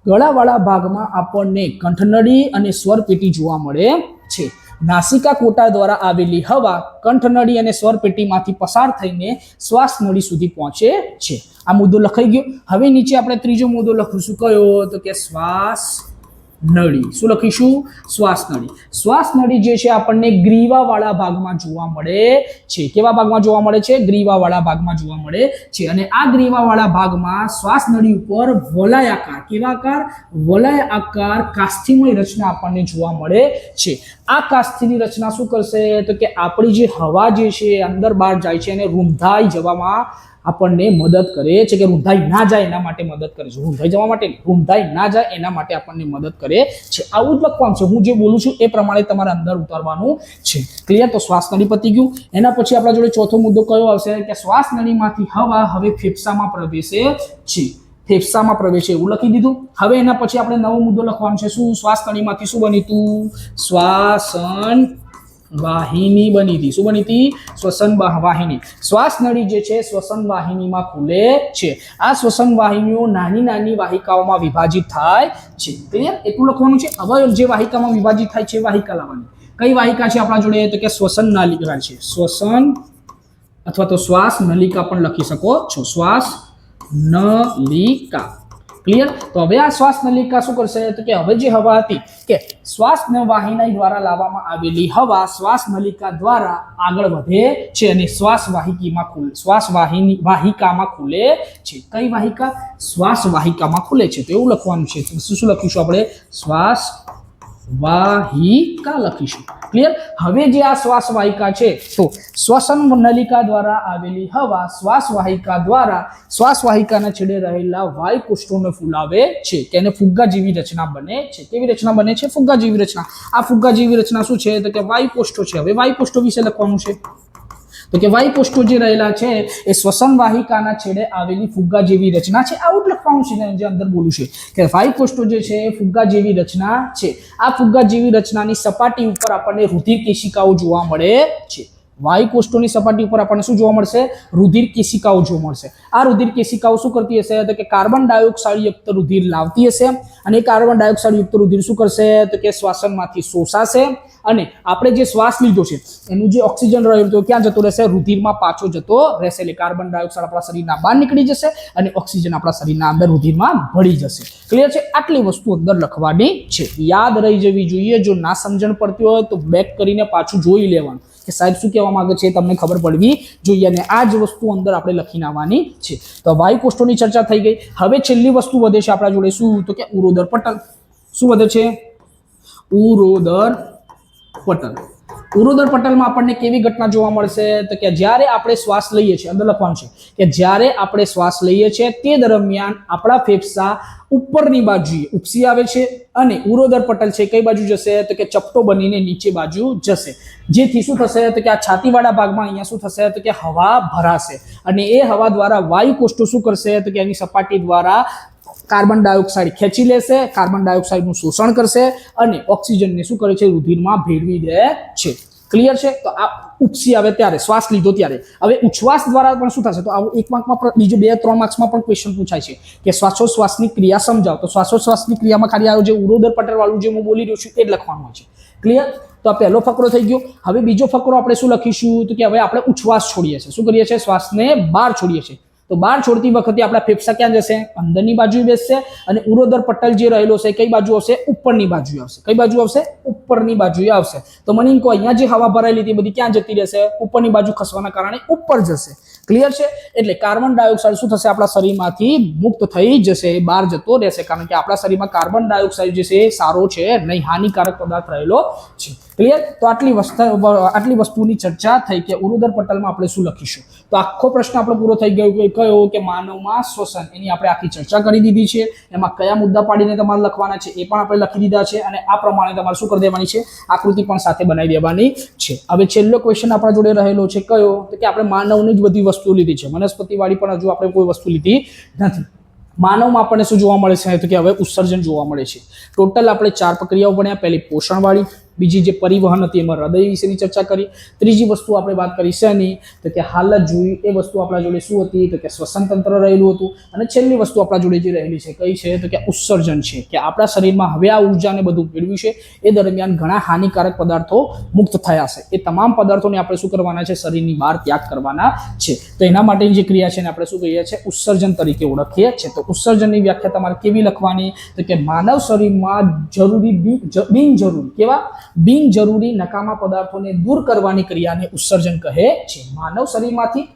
ગળાવાળા ભાગમાં આપણને કંઠનળી અને સ્વર પેટી જોવા મળે છે. નાસિકા કોટા દ્વારા આવેલી હવા કંઠનળી અને સ્વર પેટીમાંથી પસાર થઈને શ્વાસ નળી સુધી પહોંચે છે. આ મુદ્દો લખાઈ ગયો. હવે નીચે આપણે ત્રીજો મુદ્દો લખીશું, કયો? તો કે શ્વાસ નળી. શું લખીશું? શ્વાસ નળી. શ્વાસ નળી જે છે આપણને ગ્રીવાવાળા ભાગમાં જોવા મળે છે. કેવા ભાગમાં જોવા મળે છે? ગ્રીવાવાળા ભાગમાં જોવા મળે છે. અને આ ગ્રીવાવાળા ભાગમાં શ્વાસ નળી ઉપર વલયાકાર, કેવા આકાર? વલય આકાર કાસ્થિમય રચના આપણને જોવા મળે છે. આ કાસ્થિની રચના શું કરશે? તો કે આપણી જે હવા જે છે અંદર બહાર જાય છે અને રૂંધાઈ જવામાં આપણને મદદ કરે છે, કે રૂંધાઈ ના જાય એના માટે મદદ કરે છે. રૂંધાઈ જવા માટે, રૂંધાઈ ના જાય એના માટે આપણને મદદ કરે છે. આવું જ લખવાનું છે. હું જે બોલું છું એ પ્રમાણે તમારે અંદર ઉતારવાનું છે. ક્લિયર? તો શ્વાસ નળી પતી ગયું. એના પછી આપણા જોડે ચોથો મુદ્દો કયો આવશે? કે શ્વાસ નળીમાંથી હવા હવે ફેફસામાં પ્રવેશે છે. ફેફસામાં પ્રવેશે એવું લખી દીધું. હવે એના પછી આપણે નવો મુદ્દો લખવાનો છે. શું? શ્વાસ નળીમાંથી શું બની હતું? શ્વાસન વાહિની બની હતી. શું બની હતી? શ્વસન વાહિની. શ્વાસ નળી જે છે શ્વસન વાહિનીમાં ખુલે છે. આ શ્વસન વાહિનીઓ નાની નાની વાહિકાઓમાં વિભાજિત થાય છે. ક્લિયર? એટલું લખવાનું છે. હવે જે વાહિકામાં વિભાજિત થાય છે વાહિકા લાવવાની. કઈ વાહિકા છે આપણા જોડે? તો કે શ્વસન નલિકા છે. શ્વસન અથવા તો શ્વાસ નલિકા પણ લખી શકો છો. શ્વાસ નલિકા. ક્લિયર? તો હવે આ શ્વાસ નલિકા શું કરશે? તો કે હવે જે હવા હતી કે શ્વાસ વાહિની દ્વારા લાવવામાં આવેલી હવા શ્વાસ નલિકા દ્વારા આગળ વધે છે અને શ્વાસ વાહિકીમાં ખુલે, શ્વાસ વાહિકામાં ખુલે છે. કઈ વાહિકા? શ્વાસ વાહિકામાં ખુલે છે. તો એવું લખવાનું છે. શું લખીશું આપણે? શ્વાસ વાહિકા લખીશું. ક્લિયર? હવે જે આ શ્વાસ વાહિકા છે તો શ્વસન નલિકા દ્વારા આવેલી હવા શ્વાસ વાહિકા દ્વારા શ્વાસ વાહિકાના છેડે રહેલા વાયુ કોષોને ફૂલાવે છે, તેને ફુગ્ગા જેવી રચના બને છે. કેવી રચના બને છે? ફુગ્ગા જેવી રચના. આ ફુગ્ગા જેવી રચના શું છે? તો કે વાયુ કોષો છે. હવે વાયુ કોષો વિશે લખવાનું છે. તો કે વાયુ કોષો જે રહેલા છે એ શ્વસન વાહિકાના છેડે આવેલી ફુગ્ગા જેવી રચના છે. આવું જ લખવાનું છે જે અંદર બોલું છે કે વાયુ કોષો જે છે એ ફુગ્ગા જેવી રચના છે. આ ફુગ્ગા જેવી રચનાની સપાટી ઉપર આપણને રુધિર કેશિકાઓ જોવા મળે છે. વાયુ કોષોની સપાટી ઉપર આપણને શું જોવા મળશે? રુધિર કેશિકાઓ જોવા મળશે. આ રુધિર કેશિકાઓ શું કરતી હશે? તો કે કાર્બન ડાયોક્સાઇડ યુક્ત રુધિર લાવતી હશે અને કાર્બન ડાયોક્સાઇડ યુક્ત રુધિર શું કરશે? તો કે શ્વાસનમાંથી શોષાશે અને આપણે જે શ્વાસ લીધો છે એનું જે ઓક્સિજન રહ્યો તો ક્યાં જતો રહેશે? રુધિરમાં પાછો જતો રહેશે. એટલે કાર્બન ડાયોક્સાઇડ આપણા શરીરના બહાર નીકળી જશે અને ઓક્સિજન આપણા શરીરના અંદર રુધિરમાં ભળી જશે. ક્લિયર છે? આટલી વસ્તુ અંદર લખવાની છે. યાદ રહી જવી જોઈએ. જો ના સમજણ પડતી હોય તો બેક કરીને પાછું જોઈ લેવાનું કે સાહેબ શું કહેવા માંગે છે, તમને ખબર પડવી જોઈએ. અને આ જ વસ્તુ અંદર આપણે લખીને આવવાની છે. તો વાયુ કોષોની ચર્ચા થઈ ગઈ. હવે છેલ્લી વસ્તુ વધે છે આપણા જોડે. શું? તો કે ઉરોદર પટલ. શું વધે છે? ઉરોદર પટલ. ઉરોદર પટલમાં આપણને કેવી ઘટના જોવા મળશે? તો કે જ્યારે આપણે શ્વાસ લઈએ છીએ, અંદર લખવાનું છે કે જ્યારે આપણે શ્વાસ લઈએ છીએ તે દરમિયાન આપણા ફેફસા ઉપરની બાજુએ ઉપસી આવે છે અને ઉરોદર પટલ છે કઈ બાજુ જશે? તો કે ચપટો બનીને નીચે બાજુ જશે. જેથી શું થશે? તો કે આ છાતીવાળા ભાગમાં અહીંયા શું થશે? તો કે હવા ભરાશે અને એ હવા દ્વારા વાયુ કોષો શું કરશે? તો કે એની સપાટી દ્વારા કાર્બન ડાયોક્સાઇડ ખેંચી લેશે, કાર્બન ડાયોક્સાઇડનું શોષણ કરશે અને ઓક્સિજનને શું કરે છે? રુધિરમાં ભેળવી દે છે. ક્લિયર છે? તો આ ઉપસી આવે ત્યારે, શ્વાસ લીધો ત્યારે. હવે ઉચ્છ્વાસ દ્વારા પણ શું થશે? તો આવું એક માર્કમાં, બીજો 2-3 માર્ક્સમાં પણ ક્વેશ્ચન પૂછાય છે કે શ્વાસોશ્વાસની ક્રિયા સમજાવો. તો શ્વાસોશ્વાસની ક્રિયામાં ખાલી આવ્યો જે ઉરોદર પટલ વાળું જે હું બોલી રહ્યો છું એ જ લખવાનું હોય છે. ક્લિયર? તો આ પહેલો ફકરો થઈ ગયો. હવે બીજો ફકરો આપણે શું લખીશું? તો કે હવે આપણે ઉચ્છ્વાસ છોડીએ છીએ. શું કરીએ છીએ? શ્વાસને બહાર છોડીએ છીએ. તો બહાર છોડતી વખતે આપણા ફેફસા ક્યાં જશે? અંદરની બાજુ બેસશે અને ઉરોદર પટલ જે રહેલો છે કઈ બાજુ આવશે? ઉપરની બાજુ આવશે. કઈ બાજુ આવશે? ઉપરની બાજુએ આવશે. તો મને કહો અહીંયા જે હવા ભરાયેલી હતી બધી ક્યાં જતી રહેશે? ઉપરની બાજુ ખસવાના કારણે ઉપર જશે. ક્લિયર છે? એટલે કાર્બન ડાયોક્સાઇડ શું થશે? આપણા શરીરમાંથી મુક્ત થઈ જશે, બહાર જતો રહેશે. કારણ કે આપણા શરીરમાં કાર્બન ડાયોક્સાઇડ જે છે એ સારો છે નહીં, હાનિકારક પદાર્થ રહેલો છે. ક્લિયર? તો આટલી વસ્તુની ચર્ચા થઈ કે ઉરોદર પટલમાં આપણે શું લખીશું. તો આખો પ્રશ્ન આપણો પૂરો થઈ ગયો. કયો? કે માનવમાં શ્વસન. એની આપણે આખી ચર્ચા કરી દીધી છે. એમાં કયા મુદ્દા પાડીને તમારે લખવાના છે એ પણ આપણે લખી દીધા છે અને આ પ્રમાણે તમારે શું કરી દેવાની છે? આકૃતિ પણ સાથે બનાવી દેવાની છે. હવે છેલ્લો ક્વેશ્ચન આપણા જોડે રહેલો છે કયો? તો કે આપણે માનવની જ બધી વસ્તુ લીધી છે, વનસ્પતિ વાળી પણ હજુ આપણે કોઈ વસ્તુ લીધી નથી. માનવમાં આપણને શું જોવા મળે છે? તો કે હવે ઉત્સર્જન જોવા મળે છે. ટોટલ આપણે 4 પ્રક્રિયાઓ ભણ્યા. પહેલી પોષણ વાળી, બીજી જે પરિવહન હતી એમાં હૃદય વિશેની ચર્ચા કરી. ત્રીજી વસ્તુ આપણે વાત કરી શેની, તો કે હાલત જોઈ, એ વસ્તુ આપણા જોડે શું હતી, તો કે શ્વસન તંત્ર રહેલું હતું. અને છેલ્લી વસ્તુ આપણા જોડે જે રહેલી છે કઈ છે, તો કે ઉત્સર્જન છે, કે આપણા શરીરમાં હવે આ ઉર્જાને બધું મેળવ્યું છે, એ દરમિયાન ઘણા હાનિકારક પદાર્થો મુક્ત થયા છે. એ તમામ પદાર્થોને આપણે શું કરવાના છે, શરીરની બહાર ત્યાગ કરવાના છે. તો એના માટેની જે ક્રિયા છે ને આપણે શું કહીએ છીએ, ઉત્સર્જન તરીકે ઓળખીએ છીએ. તો ઉત્સર્જનની વ્યાખ્યા તમારે કેવી લખવાની, તો કે માનવ શરીરમાં બિનજરૂરી નકામા પદાર્થોને દૂર કરવાની ક્રિયાને ઉત્સર્જન કહે છે. માનવ શરીરમાંથી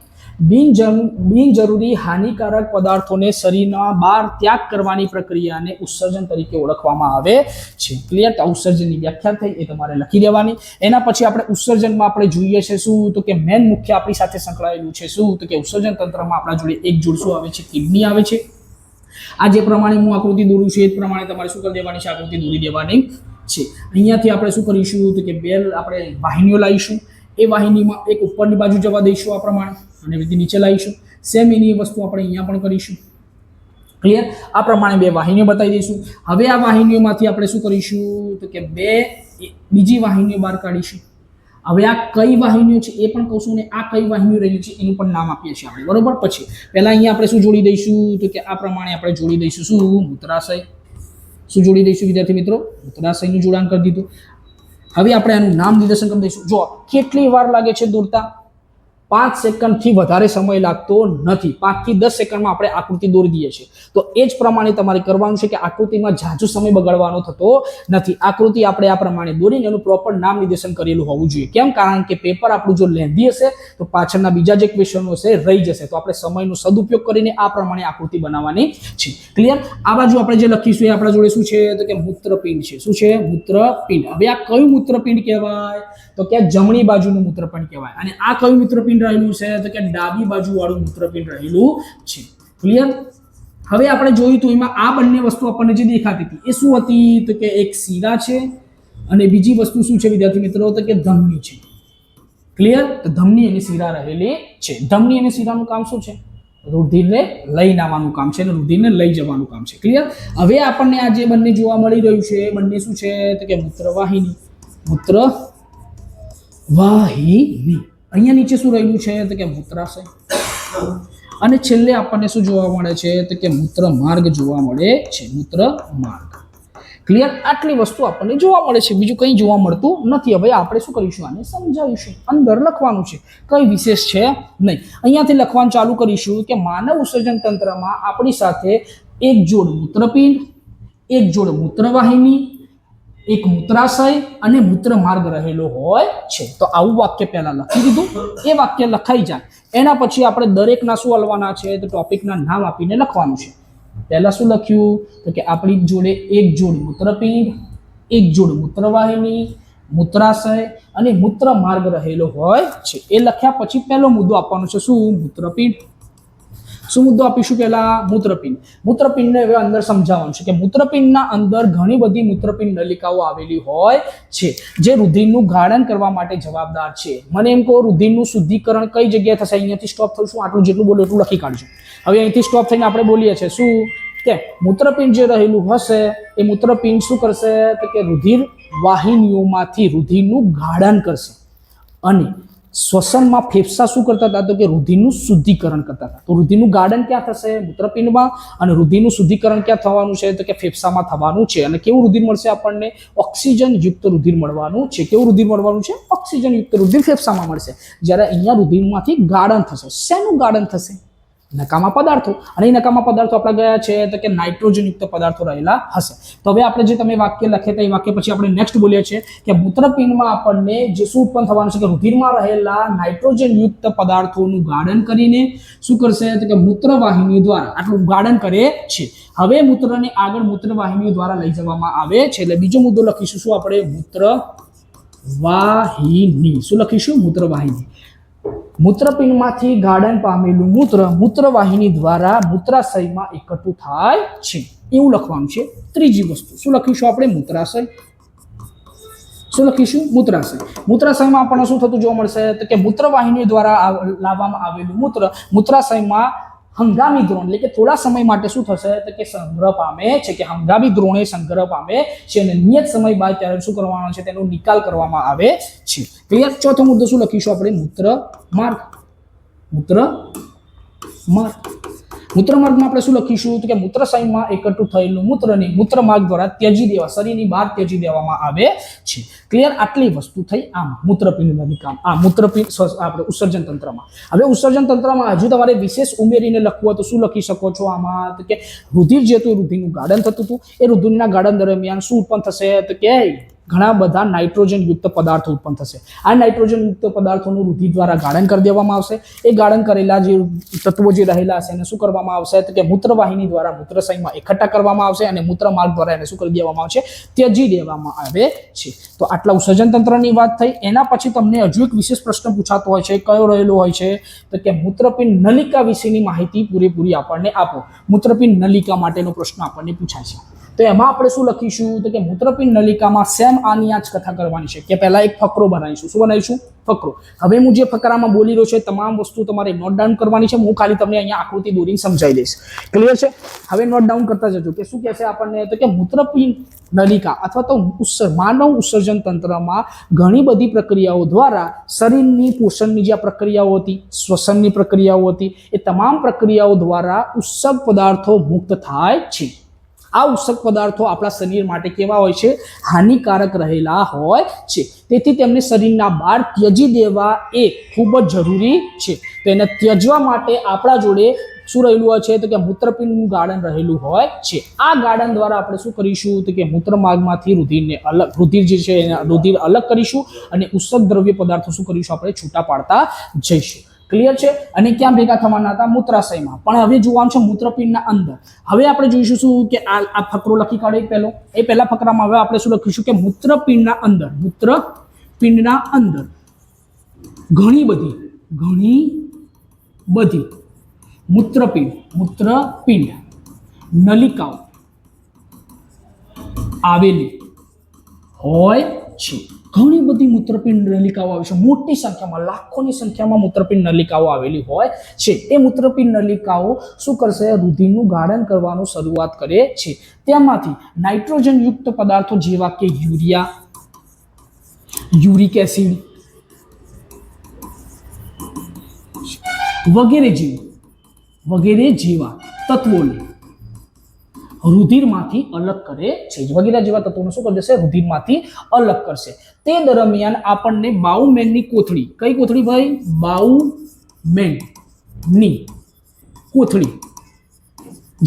બિનજરૂરી હાનિકારક પદાર્થોને શરીરના બહાર ત્યાગ કરવાની પ્રક્રિયાને ઉત્સર્જન તરીકે ઓળખવામાં આવે છે. ક્લિયર? તો ઉત્સર્જનની વ્યાખ્યા થઈ એ તમારે લખી દેવાની. એના પછી આપણે ઉત્સર્જનમાં આપણે જોઈએ છે શું, તો કે મેન મુખ્ય આપણી સાથે સંકળાયેલું છે શું, તો કે ઉત્સર્જન તંત્રમાં આપણા જોડે એક જોડ શું આવે છે, કિડની આવે છે. આ જે પ્રમાણે હું આકૃતિ દોરું છું એ જ પ્રમાણે તમારે શું કરી દેવાની છે, આકૃતિ દોરી દેવાની છે. અહીંયાથી આપણે શું કરીશું, તો કે બે આપણે વાહિનીઓ લાવીશું. એ વાહિનીમાં એક ઉપરની બાજુ જવા દઈશું આ પ્રમાણે, અને બીજી નીચે લાવીશું. સેમ એની વસ્તુ આપણે અહીંયા પણ કરીશું. ક્લિયર? આ પ્રમાણે બે વાહિનીઓ બતાવી દઈશું. હવે આ વાહિનીઓમાંથી આપણે શું કરીશું, તો કે બીજી વાહિનીઓ બહાર કાઢીશું. હવે આ કઈ વાહિનીઓ છે એ પણ કહું છું, ને આ કઈ વાહિનીઓ રહેલી છે એનું પણ નામ આપીએ છીએ આપણે, બરોબર. પછી પહેલા અહીંયા આપણે શું જોડી દઈશું, તો કે આ પ્રમાણે આપણે જોડી દઈશું શું, મૂત્રાશય. શું જોડી દઈશું વિદ્યાર્થી મિત્રો, મૂત્રાશયનું જોડાણ કરી દીધું. હવે આપણે આનું નામ નિર્દેશન કરી દઈશું. જો કેટલી વાર લાગે છે દોરતા, 5 સેકન્ડથી વધારે સમય લાગતો નથી. 5 થી 10 સેકન્ડમાં આપણે આકૃતિ દોરી દઈએ છીએ. તો એ જ પ્રમાણે તમારે કરવાનું છે કે આકૃતિમાં ઝાઝુ સમય બગાડવાનો થતો નથી. આકૃતિ આપણે આ પ્રમાણે દોરીને એનું પ્રોપર નામ નિર્દેશન કરેલું હોવું જોઈએ. કેમ? કારણ કે પેપર આપણું જો લેન્ધી હશે તો પાછળના બીજા જે ક્વેશ્ચનો હશે રહી જશે. તો આપણે સમયનો સદુપયોગ કરીને આ પ્રમાણે આકૃતિ બનાવવાની છે. ક્લિયર? આ બાજુ આપણે જે લખીશું એ આપણા જોડે શું છે, તો કે મૂત્રપિંડ છે. શું છે? મૂત્રપિંડ. હવે આ કયું મૂત્રપિંડ કહેવાય, તો કે જમણી બાજુનું મૂત્રપિંડ કહેવાય. અને આ કયું મૂત્રપિંડ રહેલું છે, તો કે ડાબી બાજુ વાળું મૂત્રપિંડ રહેલું છે. ક્લિયર? હવે આપણે જોયું તો એમાં આ બંને વસ્તુ આપણને જે દેખાતી હતી એ શું હતી, તો કે એક શીરા છે અને બીજી વસ્તુ શું છે વિદ્યાર્થી મિત્રો, તો કે ધમની છે. ક્લિયર? તો ધમની અને શીરા રહેલી છે. ધમની અને શીરાનું કામ શું છે, રુધિરને લઈને આવવાનું કામ છે અને રુધિરને લઈ જવાનું કામ છે. ક્લિયર? હવે આપણને આ જે બંને જોવા મળી રહ્યું છે એ બંને શું છે, તો કે મૂત્રવાહિની. અહીંયા નીચે શું રહેલું છે, તો કે મૂત્રાશય. અને છેલ્લે આપણને શું જોવા મળે છે, તો કે મૂત્ર માર્ગ જોવા મળે છે. મૂત્ર માર્ગ. ક્લિયર? આટલી વસ્તુ આપણને જોવા મળે છે, બીજું કંઈ જોવા મળતું નથી. હવે આપણે શું કરીશું, આને સમજાવીશું. અંદર લખવાનું છે, કંઈ વિશેષ છે નહીં. અહીંયાથી લખવાનું ચાલુ કરીશું કે માનવ ઉત્સર્જન તંત્રમાં આપણી સાથે એક જોડ મૂત્રપિંડ, એક જોડ મૂત્રવાહિની, એક મૂત્રાશય અને મૂત્ર માર્ગ રહેલો હોય છે. તો આવું વાક્ય પહેલા લખી દીધું. એ વાક્ય લખાઈ જાય એના પછી આપણે દરેકના શું હલવાના છે, તો ટોપિકના નામ આપીને લખવાનું છે. પહેલા શું લખ્યું, તો કે આપણી જોડે એક જોડ મૂત્રપિંડ, એક જોડ મૂત્રવાહિની, મૂત્રાશય અને મૂત્ર માર્ગ રહેલો હોય છે. એ લખ્યા પછી પહેલો મુદ્દો આપવાનો છે શું, મૂત્રપિંડ. શું મુદ્દો આપીશું પહેલા, મૂત્રપિંડ. મૂત્રપિંડને હવે અંદર સમજાવવાનું છે કે મૂત્રપિંડના અંદર ઘણી બધી મૂત્રપિંડ નલિકાઓ આવેલી હોય છે જે રુધિરનું ગાળણ કરવા માટે જવાબદાર છે. મને એમ કહો, રુધિરનું શુદ્ધિકરણ કઈ જગ્યાએ થશે? અહીંયાથી સ્ટોપ થઈશું. આટલું જેટલું બોલો એટલું લખી કાઢજો. હવે અહીંથી સ્ટોપ થઈને આપણે બોલીએ છીએ શું, કે મૂત્રપિંડ જે રહેલું હશે એ મૂત્રપિંડ શું કરશે, તો કે રુધિર વાહિનીઓમાંથી રુધિરનું ગાળણ કરશે. અને શ્વસનમાં ફેફસા શું કરતા હતા, તો કે રુધિરનું શુદ્ધિકરણ કરતા હતા. તો રુધિરનું ગાળણ ક્યાં થશે, મૂત્રપિંડમાં. અને રુધિરનું શુદ્ધિકરણ ક્યાં થવાનું છે, તો કે ફેફસામાં થવાનું છે. અને કેવું રુધિર મળશે આપણને, ઓક્સિજન યુક્ત રુધિર મળવાનું છે. કેવું રુધિર મળવાનું છે, ઓક્સિજન યુક્ત રુધિર ફેફસામાં મળશે. જ્યારે અહીંયા રુધિરમાંથી ગાળણ થશે. શેનું ગાળણ થશે, નકામા પદાર્થો. અને એ નકામા પદાર્થો આપણા ગયા છે, તો કે નાઇટ્રોજન યુક્ત પદાર્થો રહેલા હશે. તો હવે આપણે જે તમે વાક્ય લખ્યા હતા એ વાક્ય પછી આપણે નેક્સ્ટ બોલીએ છીએ કે મૂત્રપિંડમાં આપણને જે શું ઉત્પન્ન થવાનું છે, કે રુધિરમાં રહેલા નાઇટ્રોજન યુક્ત પદાર્થોનું ગાળણ કરીને શું કરશે, તો કે મૂત્રવાહિનીઓ દ્વારા આટલું ગાળણ કરે છે. હવે મૂત્રને આગળ મૂત્રવાહિનીઓ દ્વારા લઈ જવામાં આવે છે. એટલે બીજો મુદ્દો લખીશું શું આપણે, મૂત્રવાહિની. શું લખીશું, મૂત્રવાહિની. મૂત્રપિંડમાંથી ગાળણ પામેલું મૂત્ર મૂત્રવાહિની દ્વારા મૂત્રાશયમાં એકઠું થાય છે, એવું લખવાનું છે. ત્રીજી વસ્તુ શું લખીશું આપણે, મૂત્રાશય. શું લખીશું, મૂત્રાશય. મૂત્રાશયમાં આપણને શું થતું જોવા મળશે, તો કે મૂત્રવાહિની દ્વારા લાવવામાં આવેલું મૂત્ર મૂત્રાશયમાં હંગામી ધ્રોણ એટલે કે થોડા સમય માટે શું થશે તો કે સંગ્રહ પામે છે, કે હંગામી ધ્રોણે સંગ્રહ પામે છે અને નિયત સમય બાદ ત્યારે શું કરવાનો છે, તેનો નિકાલ કરવામાં આવે છે. ક્લિયર. ચોથો મુદ્દો શું લખીશું આપણે? મૂત્ર માર્ગ. મૂત્ર માર્ગ. મૂત્રમાર્ગમાં આપણે શું લખીશું તો કે મૂત્રાશયમાં એકઠું થયેલું મૂત્રને મૂત્રમાર્ગ દ્વારા ત્યજી દેવા, શરીરની બહાર ત્યજી દેવામાં આવે છે. ક્લિયર. આટલી વસ્તુ થઈ આમાં મૂત્રપિંડ નલિકામાં, આ મૂત્રપિંડ આપણે ઉત્સર્જન તંત્રમાં. હવે ઉત્સર્જન તંત્રમાં હજુ તમારે વિશેષ ઉમેરીને લખવું હોય તો શું લખી શકો છો આમાં તો કે રુધિર જે હતું રુધિરનું ગાળન થતું હતું, એ રુધિરના ગાળન દરમિયાન શું ઉત્પન્ન થશે તો કે ઘણા બધા નાઇટ્રોજન યુક્ત પદાર્થો ઉત્પન્ન થશે. આ નાઇટ્રોજન યુક્ત પદાર્થોનું રુધિર દ્વારા ગાળન કરી દેવામાં આવશે. એ ગાળન કરેલા જે તત્વો જે રહેલા હશે એને શું કરવામાં આવશે તો કે મૂત્રવાહિની દ્વારા મૂત્રાશયમાં એકઠા કરવામાં આવશે અને મૂત્રમાર્ગ દ્વારા એને શું કરી દેવામાં આવશે? ત્યજી દેવામાં આવે છે. તો આટલા ઉત્સર્જન તંત્રની વાત થઈ. એના પછી તમને હજુ એક વિશેષ પ્રશ્ન પૂછાતો હોય છે. કયો રહેલો હોય છે તો કે મૂત્રપિંડ નલિકા વિશેની માહિતી પૂરેપૂરી આપણને આપો. મૂત્રપિંડ નલિકા માટેનો પ્રશ્ન આપણને પૂછાય છે. તો એમાં આપણે શું લખીશું તો કે મૂત્રપિંડ નલિકામાં સેમ આની આ જ કથા કરવાની છે કે પહેલા એક ફકરો બનાવીશું. શું બનાવીશું? ફકરો. હવે હું જે ફકરામાં બોલી રહ્યો છે તમામ વસ્તુ તમારે નોટ ડાઉન કરવાની છે. હું ખાલી તમને અહીંયા આકૃતિ દોરીને સમજાવી દઈશ. ક્લિયર છે? હવે નોટ ડાઉન કરતા જજો કે શું કહેશે આપણને તો કે મૂત્રપિંડ નલિકા અથવા તો માનવ ઉત્સર્જન તંત્રમાં ઘણી બધી પ્રક્રિયાઓ દ્વારા શરીરની પોષણની જે પ્રક્રિયાઓ હતી, શ્વસનની પ્રક્રિયાઓ હતી, એ તમામ પ્રક્રિયાઓ દ્વારા ઉત્સર્ગ પદાર્થો મુક્ત થાય છે. આ ઉત્સર્ગ પદાર્થો આપણા શરીર માટે કેવા હોય છે? હાનિકારક રહેલા હોય છે. તેથી તેમને શરીરના બહાર ત્યજી દેવા એ ખૂબ જ જરૂરી છે. તો એને ત્યજવા માટે આપણા જોડે શું રહેલું હોય છે તો કે મૂત્રપિંડનું ગાળન રહેલું હોય છે. આ ગાળન દ્વારા આપણે શું કરીશું તો કે મૂત્રમાર્ગમાંથી રુધિર જે છે રુધિર અલગ કરીશું અને ઉત્સર્ગ દ્રવ્ય પદાર્થો શું કરીશું? આપણે છૂટા પાડતા જઈશું. ક્લિયર છે? અને ક્યાં ભેગા થવાના હતા? મૂત્રાશયમાં. પણ હવે જોવાનું છે મૂત્રપિંડના અંદર. હવે આપણે જોઈશું શું કે આ ફકરો લખી કાઢીએ પહેલો. એ પહેલા ફકરામાં હવે આપણે શું લખીશું કે મૂત્રપિંડના અંદર, મૂત્રપિંડના અંદર ઘણી બધી મૂત્રપિંડ નલિકાઓ આવેલી હોય છે. ઘણી બધી મૂત્રપિંડ નલિકાઓ આવે છે. મોટી સંખ્યામાં, લાખોની સંખ્યામાં મૂત્રપિંડ નલિકાઓ આવેલી હોય છે. એ મૂત્રપિંડ નલિકાઓ શું કરશે? રુધિરનું ગાળન કરવાનું શરૂઆત કરે છે. તેમાંથી નાઇટ્રોજન યુક્ત પદાર્થો જેવા કે યુરિયા, યુરિક એસિડ વગેરે જેવા તત્વોને રુધિરમાંથી અલગ કરે છે. વગેરે જેવા તત્વોને શું કરી દેશે? રુધિરમાંથી અલગ કરશે. તે દરમિયાન આપણને બાઉમેનની કોથળી, કઈ કોથળી ભાઈ? બાઉમેનની કોથળી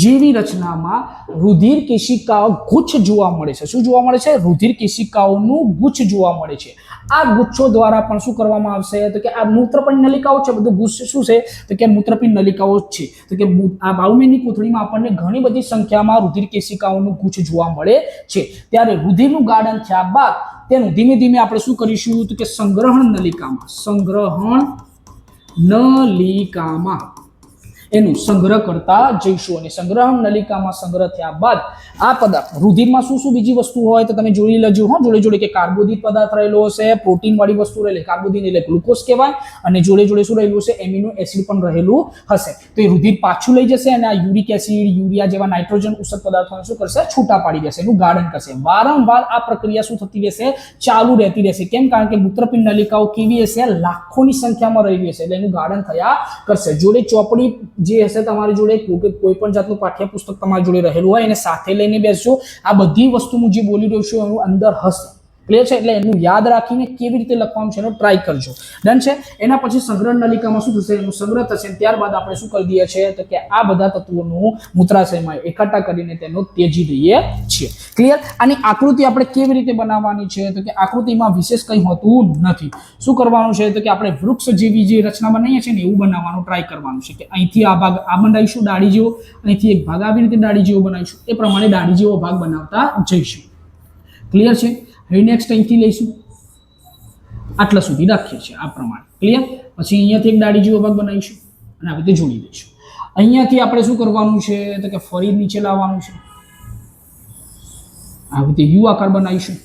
જેવી રચનામાં રુધિર કેશિકાઓ ગુચ્છ જોવા મળે છે. શું જોવા મળે છે? રુધિર કેશિકાઓનું ગુચ્છ જોવા મળે છે. આ ગુચ્છો દ્વારા પણ શું કરવામાં આવશે તો કે આ મૂત્રપિંડ નલિકાઓ છે, બધું ગુચ્છ શું છે તો કે મૂત્રપિંડ નલિકાઓ છે. તો કે આ બાઉમેનની કોથળીમાં આપણને ઘણી બધી સંખ્યામાં રુધિર કેશિકાઓનું ગુચ્છ જોવા મળે છે. ત્યારે રુધિરનું ગાળન થયા બાદ તેનું ધીમે ધીમે આપણે શું કરીશું તો કે સંગ્રહણ નલિકામાં એનું સંગ્રહ કરતા જઈશું. અને સંગ્રહણ નલિકામાં સંગ્રહ થયા બાદ આ પદાર્થ રુધિરમાં શું બીજી વસ્તુ હોય તો તમે જોઈ લેજો. જોડે જોડે કે કાર્બોદિત પદાર્થ રહેલો હશે, પ્રોટીન વાળી વસ્તુ રહેલી, કાર્બોદિત એટલે ગ્લુકોઝ કહેવાય, અને જોડે જોડે શું રહેલું હશે? એમિનો એસિડ પણ રહેલું હશે. તો એ રુધિર પાછું લઈ જશે અને આ યુરિક એસિડ, યુરિયા જેવા નાઇટ્રોજન ઉત્સર્ગ પદાર્થોને શું કરશે? છૂટા પાડી દેશે, એનું ગાળન કરશે. વારંવાર આ પ્રક્રિયા શું થતી રહેશે? ચાલુ રહેતી રહેશે. કેમ? કારણ કે મૂત્રપિંડ નલિકાઓ કેવી હશે? લાખોની સંખ્યામાં રહેલી હશે, એટલે એનું ગાળન થયા કરશે. જોડે ચોપડી જે હશે તમારી જોડે, કોઈ પણ જાતનું પાઠ્યપુસ્તક તમારી જોડે રહેલું હોય એને સાથે લઈને બેસજો. આ બધી વસ્તુ હું જે બોલી રહ્યો છું એનું અંદર હશે. ક્લિયર છે? એટલે એનું યાદ રાખીને કેવી રીતે લખવાનું છે એનો ટ્રાય કરજો. ડન છે? એના પછી સંગ્રહ નલિકામાં શું થશે? એનું સંગ્રહ થશે. ત્યારબાદ આપણે શું કરી દઈએ છીએ તો કે આ બધા તત્વોનું મૂત્રાશયમાં એકઠા કરીને તેનો ત્યજી દઈએ છીએ. ક્લિયર? આની આકૃતિ આપણે કેવી રીતે બનાવવાની છે તો કે આકૃતિમાં વિશેષ કંઈ હોતું નથી. શું કરવાનું છે તો કે આપણે વૃક્ષ જેવી જે રચના બનાવીએ છીએ ને એવું બનાવવાનું ટ્રાય કરવાનું છે. કે અહીંથી આ ભાગ આ બનાવીશું ડાળી જેવો, અહીંથી એક ભાગ આવી રીતે ડાળી જેવો બનાવીશું. એ પ્રમાણે ડાળી જેવો ભાગ બનાવતા જઈશું. ક્લિયર છે? હવે નેક્સ્ટ અહીંથી લઈશું, આટલા સુધી રાખીએ છીએ આ પ્રમાણે. ક્લિયર? પછી અહીંયાથી એક ડાળી જેવો ભાગ બનાવીશું અને આવી રીતે જોડી દઈશું. અહીંયાથી આપણે શું કરવાનું છે તો કે ફરી નીચે લાવવાનું છે. આવી રીતે યુ આકાર બનાવીશું.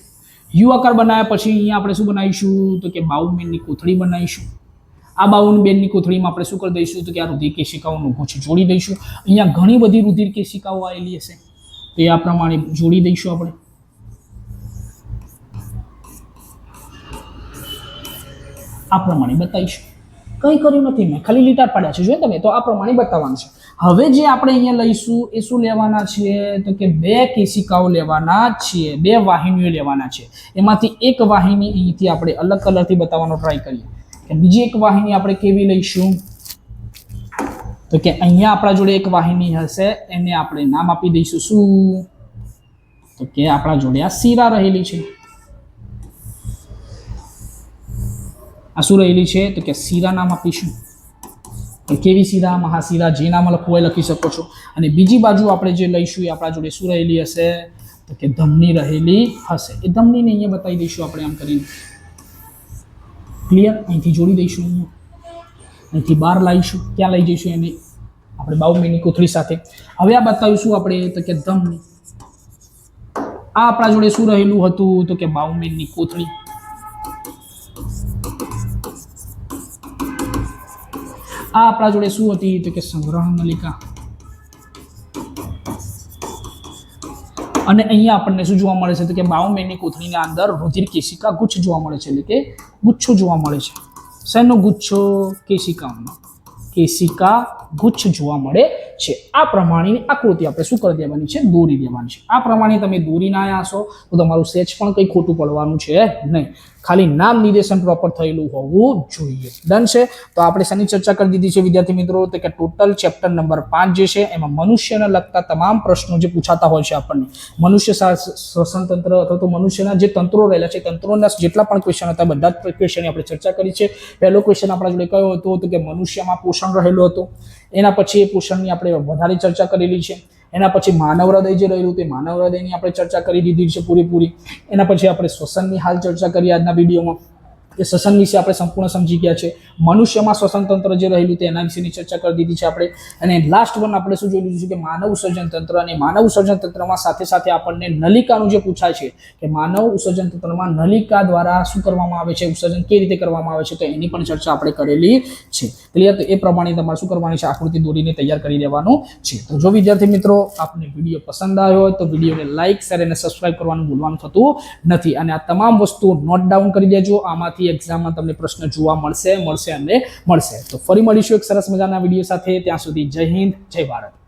યુ આકાર બનાવ્યા પછી અહીંયા આપણે શું બનાવીશું તો કે બાઉમેનની કોથળી બનાવીશું. આ 52 બેનની કોથળીમાં આપણે શું કરી દઈશું તો કે આ રુધિર કેશિકાઓનો ગુચ્છ જોડી દઈશું. અહીંયા ઘણી બધી રુધિર કેશિકાઓ આવેલી હશે તો એ આ પ્રમાણે જોડી દઈશું આપણે. આ પ્રમાણે બતાવીશું. કંઈ કર્યું નથી મેં, ખાલી લીટા પાડ્યા છે જો તમે, તો આ પ્રમાણે બતાવવાનું છે. હવે જે આપણે અહીંયા લઈશું એ શું લેવાના છે તો કે 2 કેશિકાઓ લેવાના છીએ, 2 વાહિનીઓ લેવાના છે. એમાંથી એક વાહિની અહીંથી આપણે અલગ કલરથી બતાવવાનો ટ્રાય કરીએ કે બીજી એક વાહિની આપણે કેવી લઈશું તો કે અહીંયા આપણા જોડે એક વાહિની હશે, એને આપણે નામ આપી દઈશું શું તો કે આપણા જોડે આ શીરા રહેલી છે. આ શું રહેલી છે તો કે શીરા નામ આપીશું. કેવી શીરા, મહાશીરા, જે નામ લખવું હોય લખી શકો છો. અને બીજી બાજુ આપણે જે લઈશું એ આપણા જોડે શું રહેલી હશે તો કે ધમની રહેલી હશે. એ ધમનીને અહીંયા બતાવી દઈશું આપણે આમ કરીને. ક્લિયર? અહીંથી જોડી દઈશું, અહીંથી બહાર લાવીશું. ક્યાં લઈ જઈશું એને આપણે 52 બેનની કોથળી સાથે. હવે આ બતાવીશું આપણે તો કે ધમની. આ આપણા જોડે શું રહેલું હતું તો કે 52 બેનની કોથળી. આ આપણા જોડે શું હતી તો કે સંગ્રહ નલિકા. અને અહીંયા આપણને શું જોવા મળે છે તો કે 52 બેનની કોથળીના અંદર રુધિર કેશિકા ગુચ્છ જોવા મળે છે, એટલે કે ગુચ્છો જોવા મળે છે. શેનો ગુચ્છો? કેશિકાઓનો. કેશિકા ગુચ્છ જોવા મળે છે. આ પ્રમાણેની આકૃતિ આપણે શું કરી દેવાની છે? દોરી દેવાની છે. આ પ્રમાણે તમે દોરી ના આવ્યા છો તો તમારું સેચ પણ કંઈ ખોટું પડવાનું છે નહીં. ખાલી નામ નિર્દેશન પ્રોપર થયેલું હોવું જોઈએ. ડન છે? તો આપણે શેની ચર્ચા કરી દીધી છે વિદ્યાર્થી મિત્રો તો કે ટોટલ ચેપ્ટર નંબર 5 જે છે એમાં મનુષ્યને લગતા તમામ પ્રશ્નો જે પૂછાતા હોય છે આપણને, મનુષ્ય શ્વસન તંત્ર અથવા તો મનુષ્યના જે તંત્રો રહેલા છે તંત્રોના જેટલા પણ ક્વેશ્ચન હતા બધા જ ક્વેશ્ચનની આપણે ચર્ચા કરી છે. પહેલો ક્વેશ્ચન આપણા જોડે કયો હતો તો કે મનુષ્યમાં પોષણ રહેલું હતું. એના પછી એ પોષણની આપણે વધારે ચર્ચા કરેલી છે. એના પછી માનવ હૃદય જે રહેલું તે માનવ હૃદયની આપણે ચર્ચા કરી દીધી છે પૂરેપૂરી. એના પછી આપણે શ્વસનની હાલ ચર્ચા કરી આજના વિડીયોમાં. એ શ્વસન વિશે આપણે સંપૂર્ણ સમજી ગયા છે. મનુષ્યમાં શ્વસન તંત્ર જે રહેલું તે એના વિશેની ચર્ચા કરી દીધી છે આપણે. અને લાસ્ટ વન આપણે શું જોઈ લીધું છે કે માનવ ઉત્સર્જન તંત્ર. અને માનવ ઉત્સર્જન તંત્રમાં સાથે સાથે આપણને નલિકાનું જે પૂછાય છે કે માનવ ઉત્સર્જન તંત્રમાં નલિકા દ્વારા શું કરવામાં આવે છે, ઉત્સર્જન કેવી રીતે કરવામાં આવે છે, તો એની પણ ચર્ચા આપણે કરેલી છે. ક્લિયર? તો એ પ્રમાણે તમારે શું કરવાની છે? આકૃતિ દોરીને તૈયાર કરી દેવાનું છે. તો જો વિદ્યાર્થી મિત્રો આપને વિડીયો પસંદ આવ્યો હોય તો વિડીયોને લાઇક, શેર અને સબસ્ક્રાઇબ કરવાનું ભૂલવાનું થતું નથી. અને આ તમામ વસ્તુ નોટ ડાઉન કરી દેજો. આમાંથી એક્ઝામમાં તમને પ્રશ્ન જોવા મળશે. તો ફરી મળીશું એક સરસ મજાના વિડીયો સાથે. ત્યાં સુધી જય હિન્દ, જય ભારત.